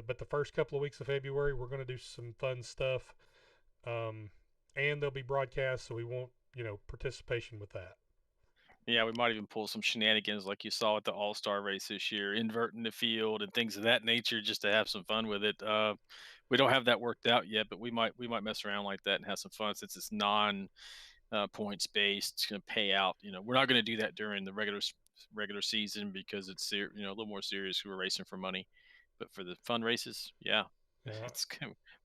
but the first couple of weeks of February, we're going to do some fun stuff, and they'll be broadcast, so we want participation with that. Yeah, we might even pull some shenanigans like you saw at the All Star race this year, inverting the field and things of that nature, just to have some fun with it. We don't have that worked out yet, but we might mess around like that and have some fun since it's non points based. It's going to pay out. We're not going to do that during the regular season because it's a little more serious. We're racing for money, but for the fun races, yeah, Yeah,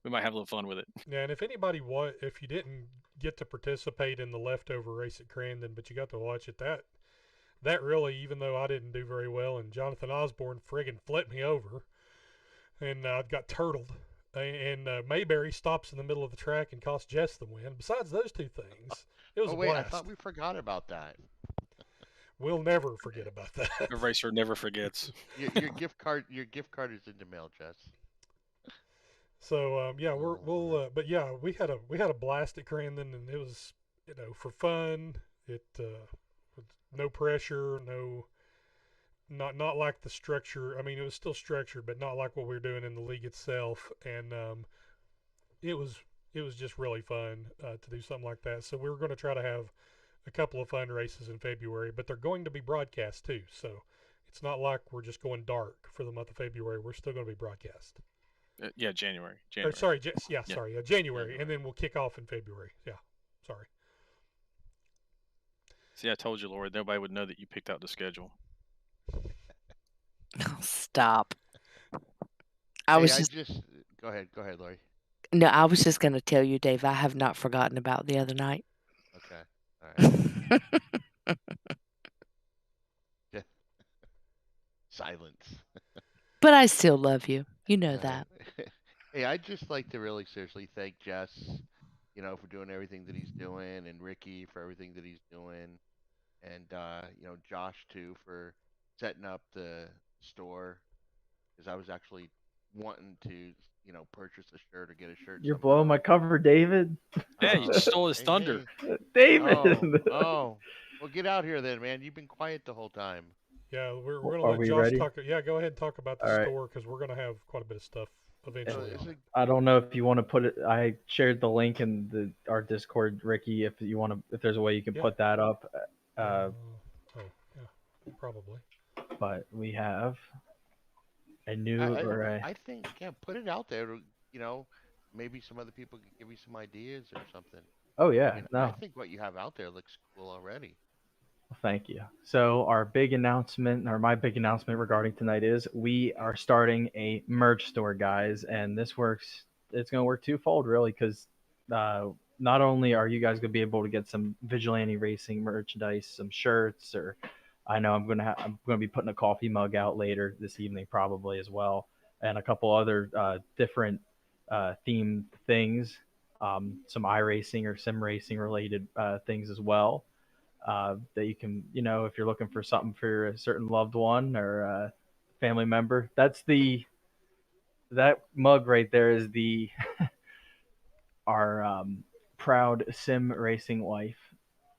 we might have a little fun with it. yeah. And if you didn't get to participate in the leftover race at Crandon, but you got to watch it, that really, even though I didn't do very well, and Jonathan Osborne friggin' flipped me over, and I got turtled. And Mayberry stops in the middle of the track and cost Jess the win. Besides those 2 things, it was Oh a wait, I blast. thought we forgot about that. We'll never forget about that. The racer never forgets. Your gift card is in the mail, Jess. So yeah, Oh we'll Lord. but yeah, we had a blast at Crandon, and it was for fun. It with no pressure, no not like the structure. I mean, it was still structured, but not like what we were doing in the league itself. And it was it was just really fun to do something like that. So we were going to try to have a couple of fun races in February, but they're going to be broadcast too. So it's not like we're just going dark for the month of February. We're still going to be broadcast. Yeah, January. Or January. sorry, Yeah. sorry, January, and January. then we'll kick off in February. Yeah, sorry. See, I told you, Lord, nobody would know that you picked out the schedule. Oh, stop. I Hey, was I just just go ahead, Lori. no, I was just going to tell you, Dave. I have not forgotten about the other night. Okay, all right. Yeah. Silence. But I still love you. You know All right. that. Hey, I'd just like to really seriously thank Jess, for doing everything that he's doing, and Ricky for everything that he's doing, and Josh too for setting up the store. Because I was actually wanting to, purchase a shirt or get a shirt You're blowing somehow. my cover, David. Yeah, you just Oh, stole his hey, thunder. hey. Oh, David. oh. Well, get out here then, man. You've been quiet the whole time. Yeah, we're going to Are let we Josh ready? talk. Yeah, go ahead and talk about the All right. store because we're going to have quite a bit of stuff And So eventually it's on a it. I don't know if you want to put it. I shared the link in our Discord, Ricky. If you want to, if there's a way you can Yeah. put that up. Uh, Oh, yeah, probably. but we have a I, new I or a. I think put it out there. You know, maybe some other people could give you some ideas or something. Oh I yeah, mean, I no. think what you have out there looks cool already. Thank you. So our big announcement, or my big announcement regarding tonight is we are starting a merch store, guys, and this works. It's going to work twofold, really, because uh, not only are you guys going to be able to get some Vigilante Racing merchandise, some shirts, or I know I'm going to be putting a coffee mug out later this evening, probably as well, and a couple other different themed things, some iRacing or sim racing related things as well that you can, if you're looking for something for a certain loved one or a family member, that mug right there is the our proud sim racing wife.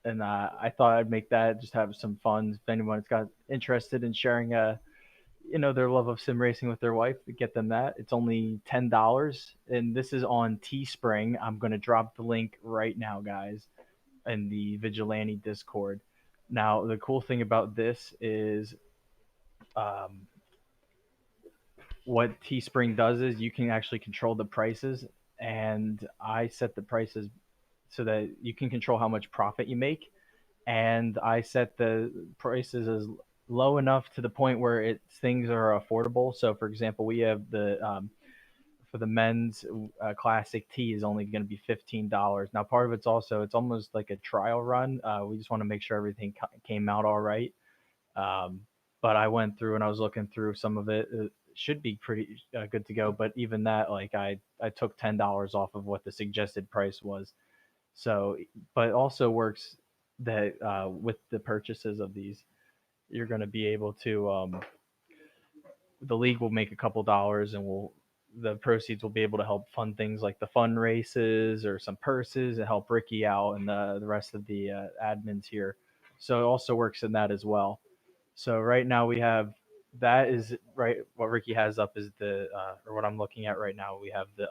And I thought I'd make that just have some fun. If anyone's got interested in sharing their love of sim racing with their wife, to get them that. It's only $10, and this is on Teespring. I'm gonna drop the link right now, guys, in the Vigilante Discord. Now, the cool thing about this is um, what Teespring does is you can actually control the prices, and I set the prices so that you can control how much profit you make. And I set the prices as low enough to the point where things are affordable. So, for example, we have the for the men's classic tee is only going to be $15. Now, part of it's almost like a trial run. We just want to make sure everything came out all right. Um, but I went through and I was looking through some of it. It should be pretty good to go. But even that, like I took $10 off of what the suggested price was. So, but it also works that with the purchases of these, you're going to be able to the league will make a couple dollars and the proceeds will be able to help fund things like the fun races or some purses and help Ricky out and the rest of the admins here. So it also works in that as well. So right now we have that is right. What Ricky has up is or what I'm looking at right now. We have the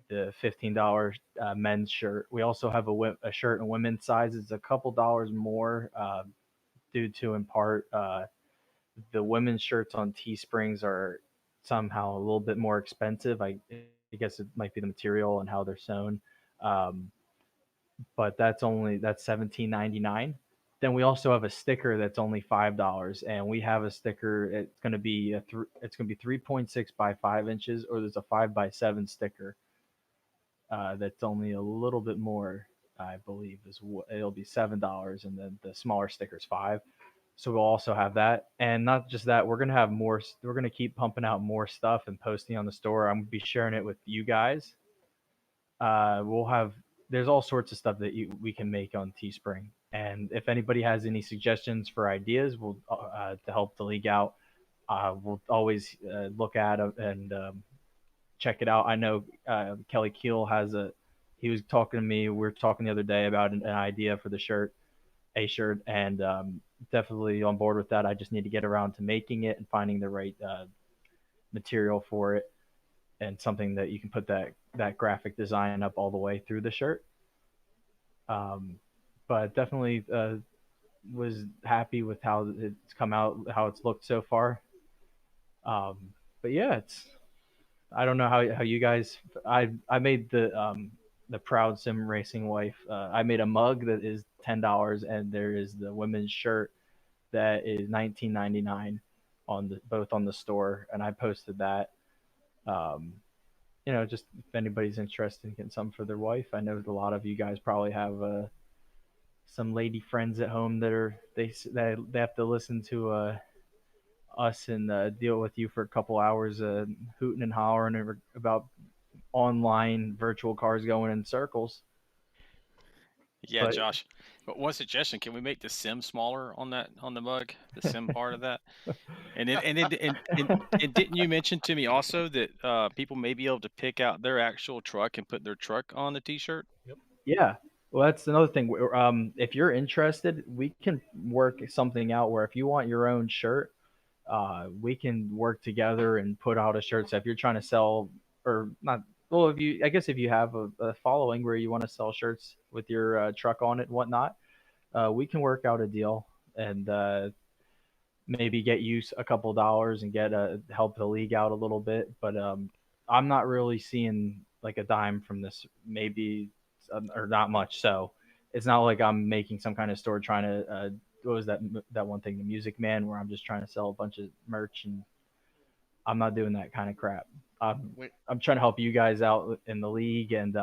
$15 men's shirt. We also have a shirt in women's size. It's a couple dollars more due to in part the women's shirts on Teesprings are somehow a little bit more expensive. I guess it might be the material and how they're sewn. Um, but that's 17.99. Then we also have a sticker that's only $5, and we have a sticker. It's gonna be 3.6 by 5 inches, or there's a 5 by 7 sticker that's only a little bit more. I believe it'll be $7, and then the smaller sticker's five. So we'll also have that, and not just that, we're gonna have more. We're gonna keep pumping out more stuff and posting on the store. I'm gonna be sharing it with you guys. We'll have There's all sorts of stuff that we can make on Teespring, and if anybody has any suggestions for ideas, we'll to help the league out. We'll always look at it and check it out. I know Kelly Keel has a. He was talking to me. We were talking the other day about an idea for the shirt, a shirt, and definitely on board with that. I just need to get around to making it and finding the right material for it, and something that you can put that graphic design up all the way through the shirt. Um, but definitely was happy with how it's come out, how it's looked so far. Um, but yeah, it's I don't know how you guys. I made the proud sim racing wife. I made a mug that is $10, and there is the women's shirt that is 19.99 on the both on the store, and I posted that. Um, just if anybody's interested in getting some for their wife. I know a lot of you guys probably have some lady friends at home that they have to listen to us and deal with you for a couple hours hooting and hollering about online virtual cars going in circles. Yeah, But Josh. But one suggestion: can we make the sim smaller on the mug, the sim part of that? And didn't you mention to me also that people may be able to pick out their actual truck and put their truck on the T-shirt? Yep. yeah, well, that's another thing. If you're interested, we can work something out where if you want your own shirt, we can work together and put out a shirt. So if you're trying to sell, or not, well, if you, I guess if you have a following where you want to sell shirts with your truck on it and whatnot, we can work out a deal and maybe get you a couple dollars and get help the league out a little bit. But I'm not really seeing like a dime from this, maybe or not much. So it's not like I'm making some kind of store trying to. What was that one thing, the Music Man, where I'm just trying to sell a bunch of merch, and I'm not doing that kind of crap. When, I'm trying to help you guys out in the league, and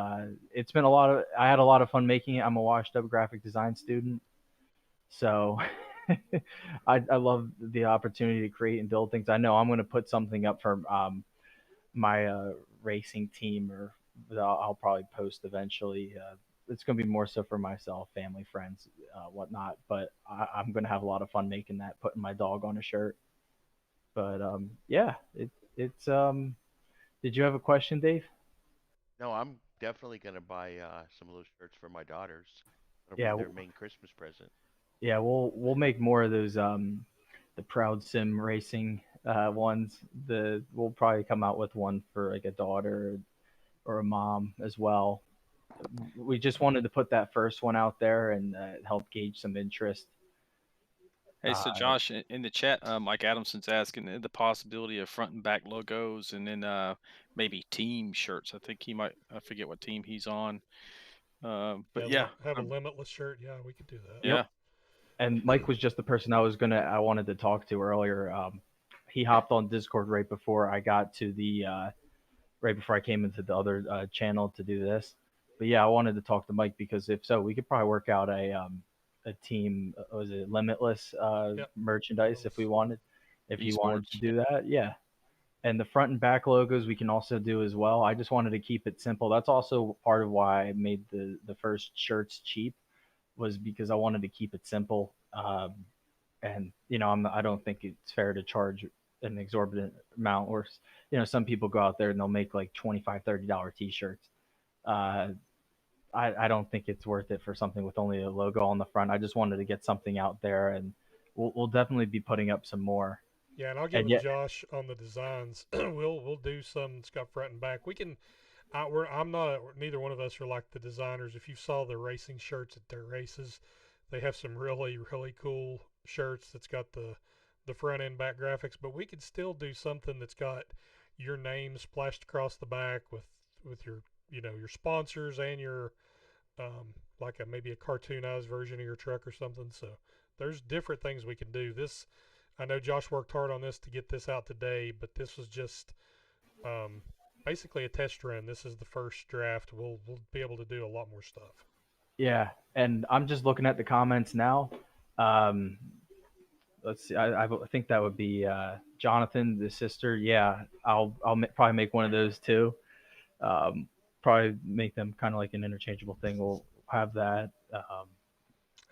it's been a lot of. I had a lot of fun making it. I'm a washed up graphic design student, so I love the opportunity to create and build things. I know I'm going to put something up for my racing team, or that I'll probably post eventually. It's going to be more so for myself, family, friends, whatnot. But I'm going to have a lot of fun making that, putting my dog on a shirt. But yeah, it's. Did you have a question, Dave? no, I'm definitely gonna buy some of those shirts for my daughters. That'll be Yeah, their main Christmas present. yeah. We'll make more of those. The Proud Sim Racing ones. We'll probably come out with one for like a daughter or a mom as well. We just wanted to put that first one out there and help gauge some interest. Hey, so Uh, Josh, in the chat, Mike Adamson's asking the possibility of front and back logos, and then maybe team shirts. I think he might. I forget what team he's on. But Yeah, yeah, have a limitless shirt. Yeah, we could do that. yep. yeah. And Mike was just the person I wanted to talk to earlier. He hopped on Discord right before I got to the right before I came into the other channel to do this. But yeah, I wanted to talk to Mike because if so, we could probably work out a team. Was it Limitless Yep. merchandise if we wanted, if he wanted to Esports. do that? Yeah. And the front and back logos we can also do as well. I just wanted to keep it simple. That's also part of why I made the first shirts cheap, was because I wanted to keep it simple. And I don't think it's fair to charge an exorbitant amount. Or some people go out there and they'll make like $25, $30 t-shirts. Uh, I don't think it's worth it for something with only a logo on the front. I just wanted to get something out there, and we'll definitely be putting up some more. Yeah, and I'll get And with yet, Josh on the designs. We'll do some that's got front and back. We can. I'm not. Neither one of us are like the designers. If you saw the racing shirts at their races, they have some really cool shirts that's got the front and back graphics. But we could still do something that's got your name splashed across the back with your your sponsors and your like maybe a cartoonized version of your truck or something. So there's different things we can do. This I know Josh worked hard on this to get this out today, but this was just um, basically a test run. This is the first draft. We'll be able to do a lot more stuff. yeah, and I'm just looking at the comments now. Um, let's see. I think that would be Jonathan, the sister. Yeah, I'll probably make one of those too. Um, Probably make them kind of like an interchangeable thing. We'll have that.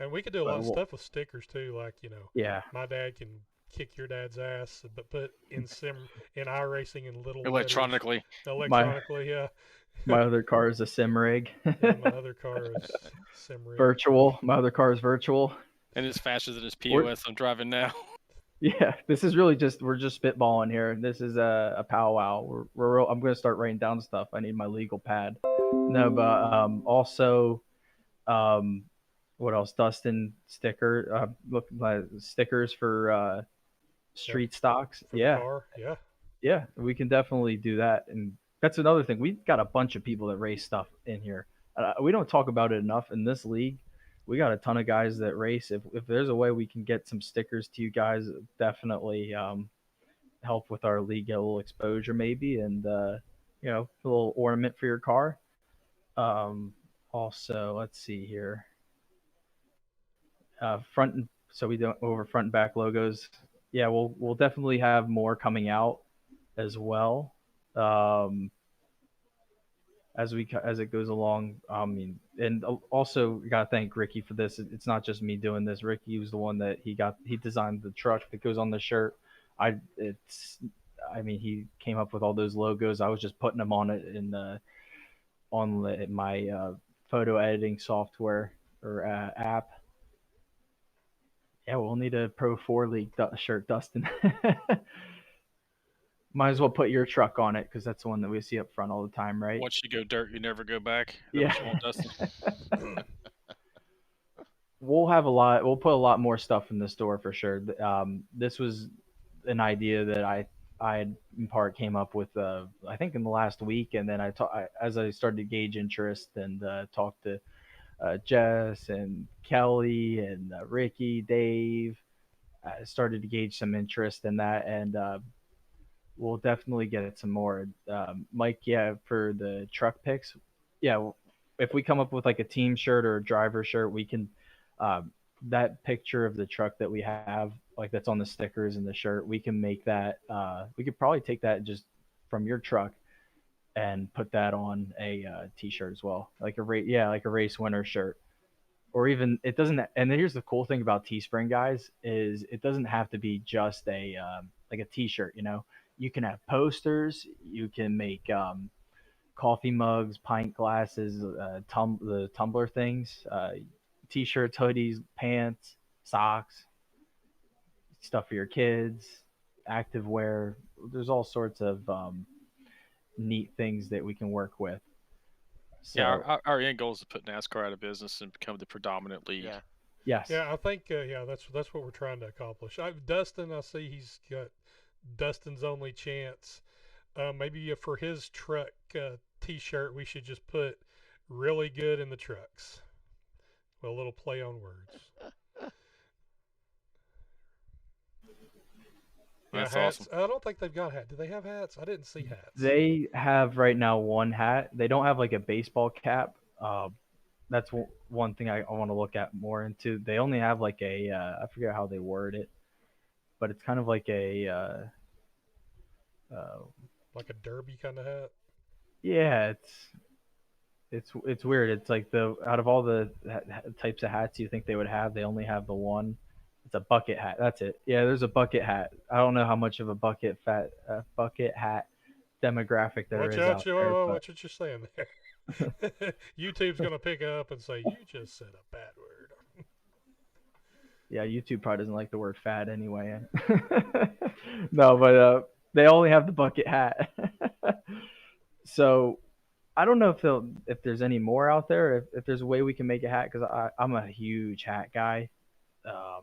And we could do a lot But of stuff with stickers too, like yeah, my dad can kick your dad's ass, but put in iRacing in little letters Electronically. my electronically. Yeah, my other car is a sim rig. yeah. My other car is sim rig. Virtual. My other car is virtual. and it's faster than his We're POS I'm driving now. yeah, this is really just we're just spitballing here. This is a powwow. I'm gonna start writing down stuff. I need my legal pad. No, but also um, what else? Dustin sticker. Look, stickers for Yep, street stocks. for the Yeah, car. Yeah. yeah, we can definitely do that. And that's another thing. We've got a bunch of people that race stuff in here. We don't talk about it enough in this league. We got a ton of guys that race. If there's a way we can get some stickers to you guys, definitely help with our league, get a little exposure maybe, and a little ornament for your car. Um, Also, let's see here. Front and so we don't over front and back logos. Yeah, we'll definitely have more coming out as well. Um, as it goes along. I mean, and also we gotta thank Ricky for this. It's not just me doing this. Ricky was the one that he designed the truck that goes on the shirt. It's I mean he came up with all those logos. I was just putting them on it in my photo editing software or app. Yeah, we'll need a Pro 4 League shirt, Dustin. Might as well put your truck on it because that's the one that we see up front all the time, right? Once you go dirt, you never go back. Is that Yeah. what you want, Dustin? We'll have a lot. We'll put a lot more stuff in the store for sure. This was an idea that I in part came up with. I think in the last week, and then as I started to gauge interest and talk to Jess and Kelly and Ricky, Dave. I started to gauge some interest in that, and we'll definitely get some more. Mike, yeah, for the truck picks, yeah, if we come up with like a team shirt or a driver shirt, we can that picture of the truck that we have, like that's on the stickers and the shirt, we can make that. We could probably take that just from your truck and put that on a t-shirt as well, like like a race winner shirt or even it doesn't. And then here's the cool thing about Teespring, guys, is it doesn't have to be just a like a T-shirt. You can have posters. You can make coffee mugs, pint glasses, the tumbler things, T-shirts, hoodies, pants, socks, stuff for your kids, active wear. There's all sorts of neat things that we can work with. Yeah, So our end goal is to put NASCAR out of business and become the predominant league. Yeah. yes, Yeah, I think yeah, that's what we're trying to accomplish. Dustin, I see he's got Dustin's only chance. Maybe for his truck T-shirt, we should just put "really good in the trucks" with a little play on words. Yeah, That's hats. awesome. I don't think they've got hats. Do they have hats? I didn't see hats. they have right now one hat. They don't have like a baseball cap. That's one thing I want to look at more into. They only have like I forget how they word it, but it's kind of like uh, Like a derby kind of hat. yeah, it's weird. It's like the out of all the types of hats you think they would have, they only have the one. It's a bucket hat. That's it. Yeah, there's a bucket hat. I don't know how much of a bucket hat demographic there Watch is out, out there, but watch what you're saying there. YouTube's gonna pick up and say you just said a bad word. yeah, YouTube probably doesn't like the word fat anyway. No, but they only have the bucket hat. So I don't know if there's any more out there. If there's a way we can make a hat, because I'm a huge hat guy. Um,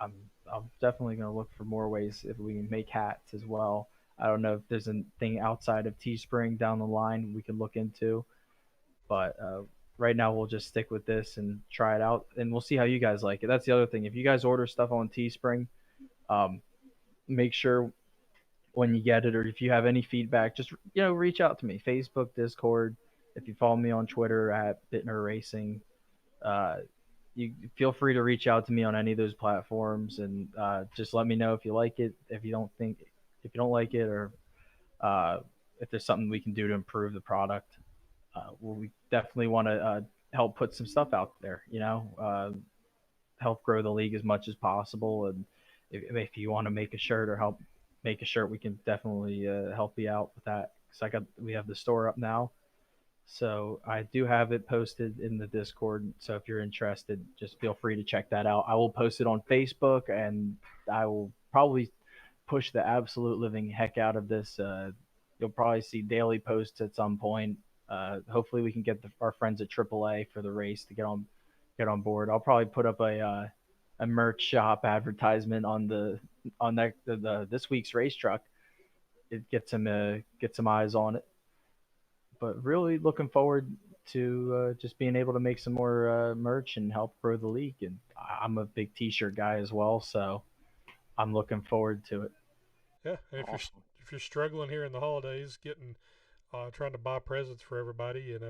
I'm I'm definitely gonna look for more ways if we can make hats as well. I don't know if there's a thing outside of Teespring down the line we can look into, but right now we'll just stick with this and try it out, and we'll see how you guys like it. That's the other thing. If you guys order stuff on Teespring, um, make sure when you get it, or if you have any feedback, just reach out to me. Facebook, Discord. If you follow me on Twitter at Bittner Racing, uh, you feel free to reach out to me on any of those platforms, and just let me know if you like it, if you don't like it, or uh, if there's something we can do to improve the product. We definitely want to help put some stuff out there. Help grow the league as much as possible. And if you want to make a shirt or help make a shirt, we can definitely help you out with that. Because we have the store up now, So I do have it posted in the Discord. So if you're interested, just feel free to check that out. I will post it on Facebook, and I will probably push the absolute living heck out of this. You'll probably see daily posts at some point. Hopefully, we can get our friends at AAA for the race to get on board. I'll probably put up a merch shop advertisement on the this week's race truck. It gets some eyes on it. But really looking forward to just being able to make some more merch and help grow the league. And I'm a big T-shirt guy as well, so I'm looking forward to it. Yeah, and Awesome. if you're struggling here in the holidays, getting trying to buy presents for everybody, it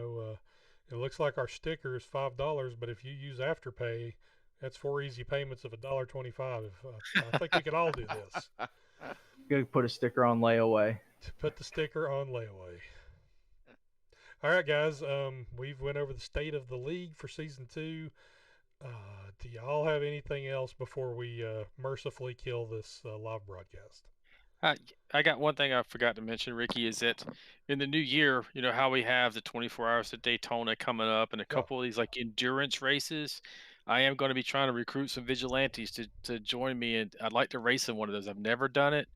looks like our sticker is $5, but if you use Afterpay, that's 4 easy payments of $1.25. I think we could all do this. Gonna put a sticker on layaway. To put the sticker on layaway. All right, guys. We've went over the state of the league for season 2. Do y'all have anything else before we mercifully kill this live broadcast? I, I got one thing I forgot to mention, Ricky, is that in the new year, you know how we have the 24 hours of Daytona coming up and a Yeah, couple of these like endurance races. I am going to be trying to recruit some vigilantes to join me, and I'd like to race in one of those. I've never done it.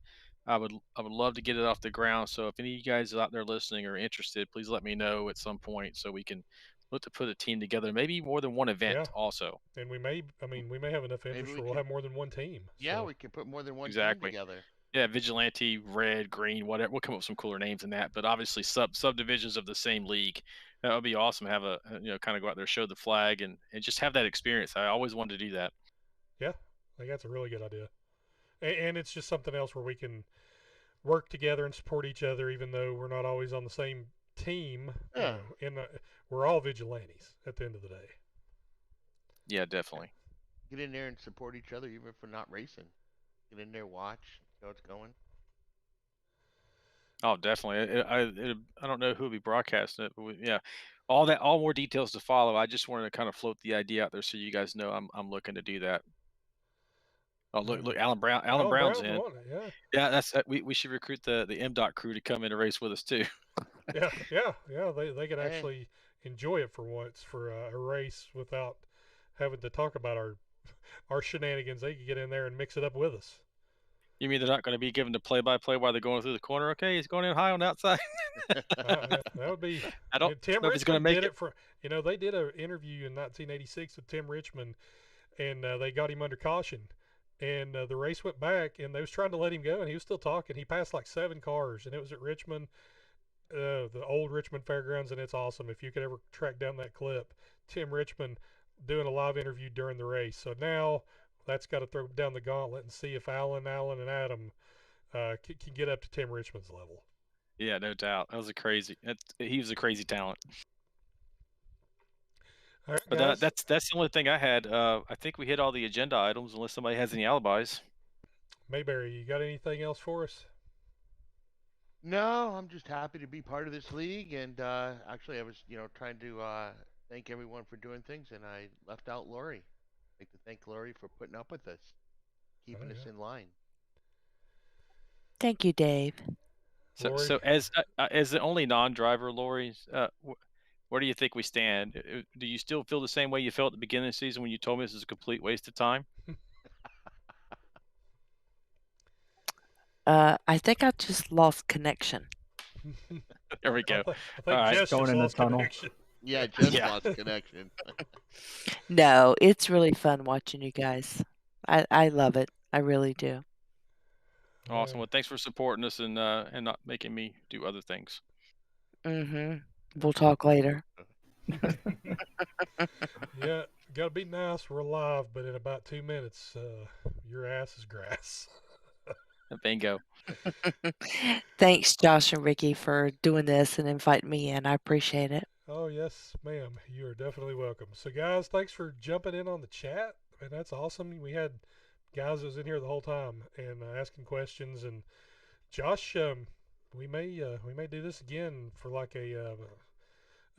I would love to get it off the ground. So if any of you guys out there listening are interested, please let me know at some point so we can look to put a team together. Maybe more than one yeah. event also. And we may have enough Maybe interest we where we'll could. have more than one team. Yeah, So we could put more than one team Exactly. together. Yeah, vigilante, red, green, whatever. We'll come up with some cooler names than that. But obviously, subdivisions of the same league. That would be awesome. Have kind of go out there, show the flag, and just have that experience. I always wanted to do that. yeah, I think that's a really good idea. And it's just something else where we can work together and support each other, even though we're not always on the same team. Yeah. We're all vigilantes at the end of the day. Yeah, definitely. Get in there and support each other, even if we're not racing. Get in there, watch, see how it's going. Oh, definitely. I don't know who will be broadcasting it, but yeah, all more details to follow. I just wanted to kind of float the idea out there so you guys know I'm looking to do that. Oh, look, Alan Alan Brown's Brown's in. won it. Yeah, Yeah, we should recruit the M.Dot crew to come in and race with us too. yeah. They can Hey, actually enjoy it for once for a race without having to talk about our shenanigans. They could get in there and mix it up with us. You mean they're not going to be given the play-by-play while they're going through the corner? Okay, he's going in high on the outside. Yeah, that would be. I don't Tim know if he's going to Richmond make did it. it for. They did an interview in 1986 with Tim Richmond, and they got him under caution. And the race went back, and they was trying to let him go, and he was still talking. He passed like 7 cars, and it was at Richmond, the old Richmond Fairgrounds, and it's awesome. If you could ever track down that clip, Tim Richmond doing a live interview during the race. So now that's got to throw down the gauntlet and see if Allen, and Adam can get up to Tim Richmond's level. Yeah, no doubt. He was a crazy talent. All right, But guys. that's the only thing I had. I think we hit all the agenda items, unless somebody has any alibis. Mayberry, you got anything else for us? no, I'm just happy to be part of this league. And actually, I was, trying to thank everyone for doing things, and I left out Lori. I'd like to thank Lori for putting up with us, Oh, keeping us yeah. in line. Thank you, Dave. So, Lori, so as the only non-driver, Lori, where do you think we stand? Do you still feel the same way you felt at the beginning of the season when you told me this is a complete waste of time? I think I just lost connection. There we go. I All think right. Jess Going just in the lost tunnel. connection. Yeah, just Yeah. lost connection. No, it's really fun watching you guys. I love it. I really do. Awesome. Well, thanks for supporting us and not making me do other things. Mhm. We'll talk later. Yeah, gotta be nice. We're live, but in about 2 minutes, your ass is grass. Bingo. Thanks, Josh and Ricky, for doing this and inviting me in. I appreciate it. Oh yes, ma'am. You are definitely welcome. So, guys, thanks for jumping in on the chat. Man, that's awesome. We had guys that was in here the whole time and asking questions. And Josh, we may do this again for like a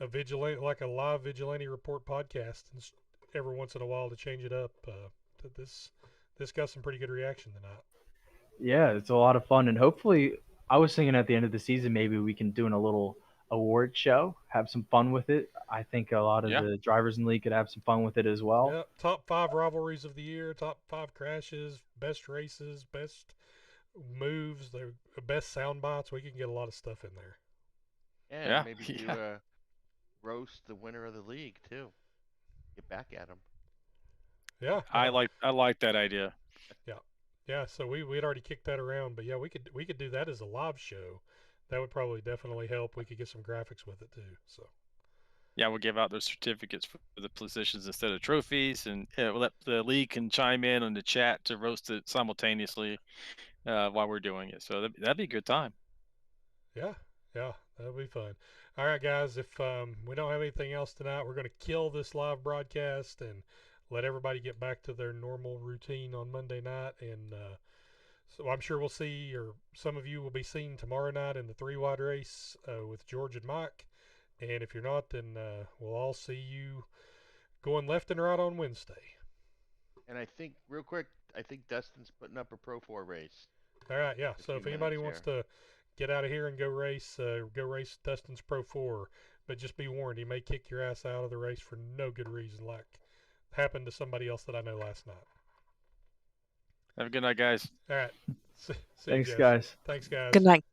vigilante, like a live vigilante report podcast, and every once in a while to change it up. This got some pretty good reaction tonight. Yeah, it's a lot of fun, and hopefully, I was thinking at the end of the season maybe we can do a little award show. Have some fun with it. I think a lot of Yeah. the drivers in the league could have some fun with it as well. Yeah, top 5 rivalries of the year, top 5 crashes, best races, best moves, the best sound bites. We can get a lot of stuff in there. And Yeah. maybe do Yeah. a roast the winner of the league too. Get back at them. Yeah, I yeah, like that idea. yeah, yeah. So we'd already kicked that around, but yeah, we could do that as a live show. That would probably definitely help. We could get some graphics with it too. So Yeah, we'll give out those certificates for the positions instead of trophies, and yeah, we'll let the league can chime in on the chat to roast it simultaneously while we're doing it. So that'd be a good time. yeah, yeah, that'll be fun. All right, guys. If we don't have anything else tonight, we're going to kill this live broadcast and let everybody get back to their normal routine on Monday night. And so I'm sure we'll see, or some of you will be seen tomorrow night in the 3 wide race with George and Mike. And if you're not, then we'll all see you going left and right on Wednesday. And I think, real quick, I think Dustin's putting up a Pro 4 race. All right, yeah. A So few if anybody minutes wants here. to get out of here and go race Dustin's Pro 4. But just be warned, he may kick your ass out of the race for no good reason, like happened to somebody else that I know last night. Have a good night, guys. All right. See you, Thanks, Jess. guys. Thanks, guys. Good night.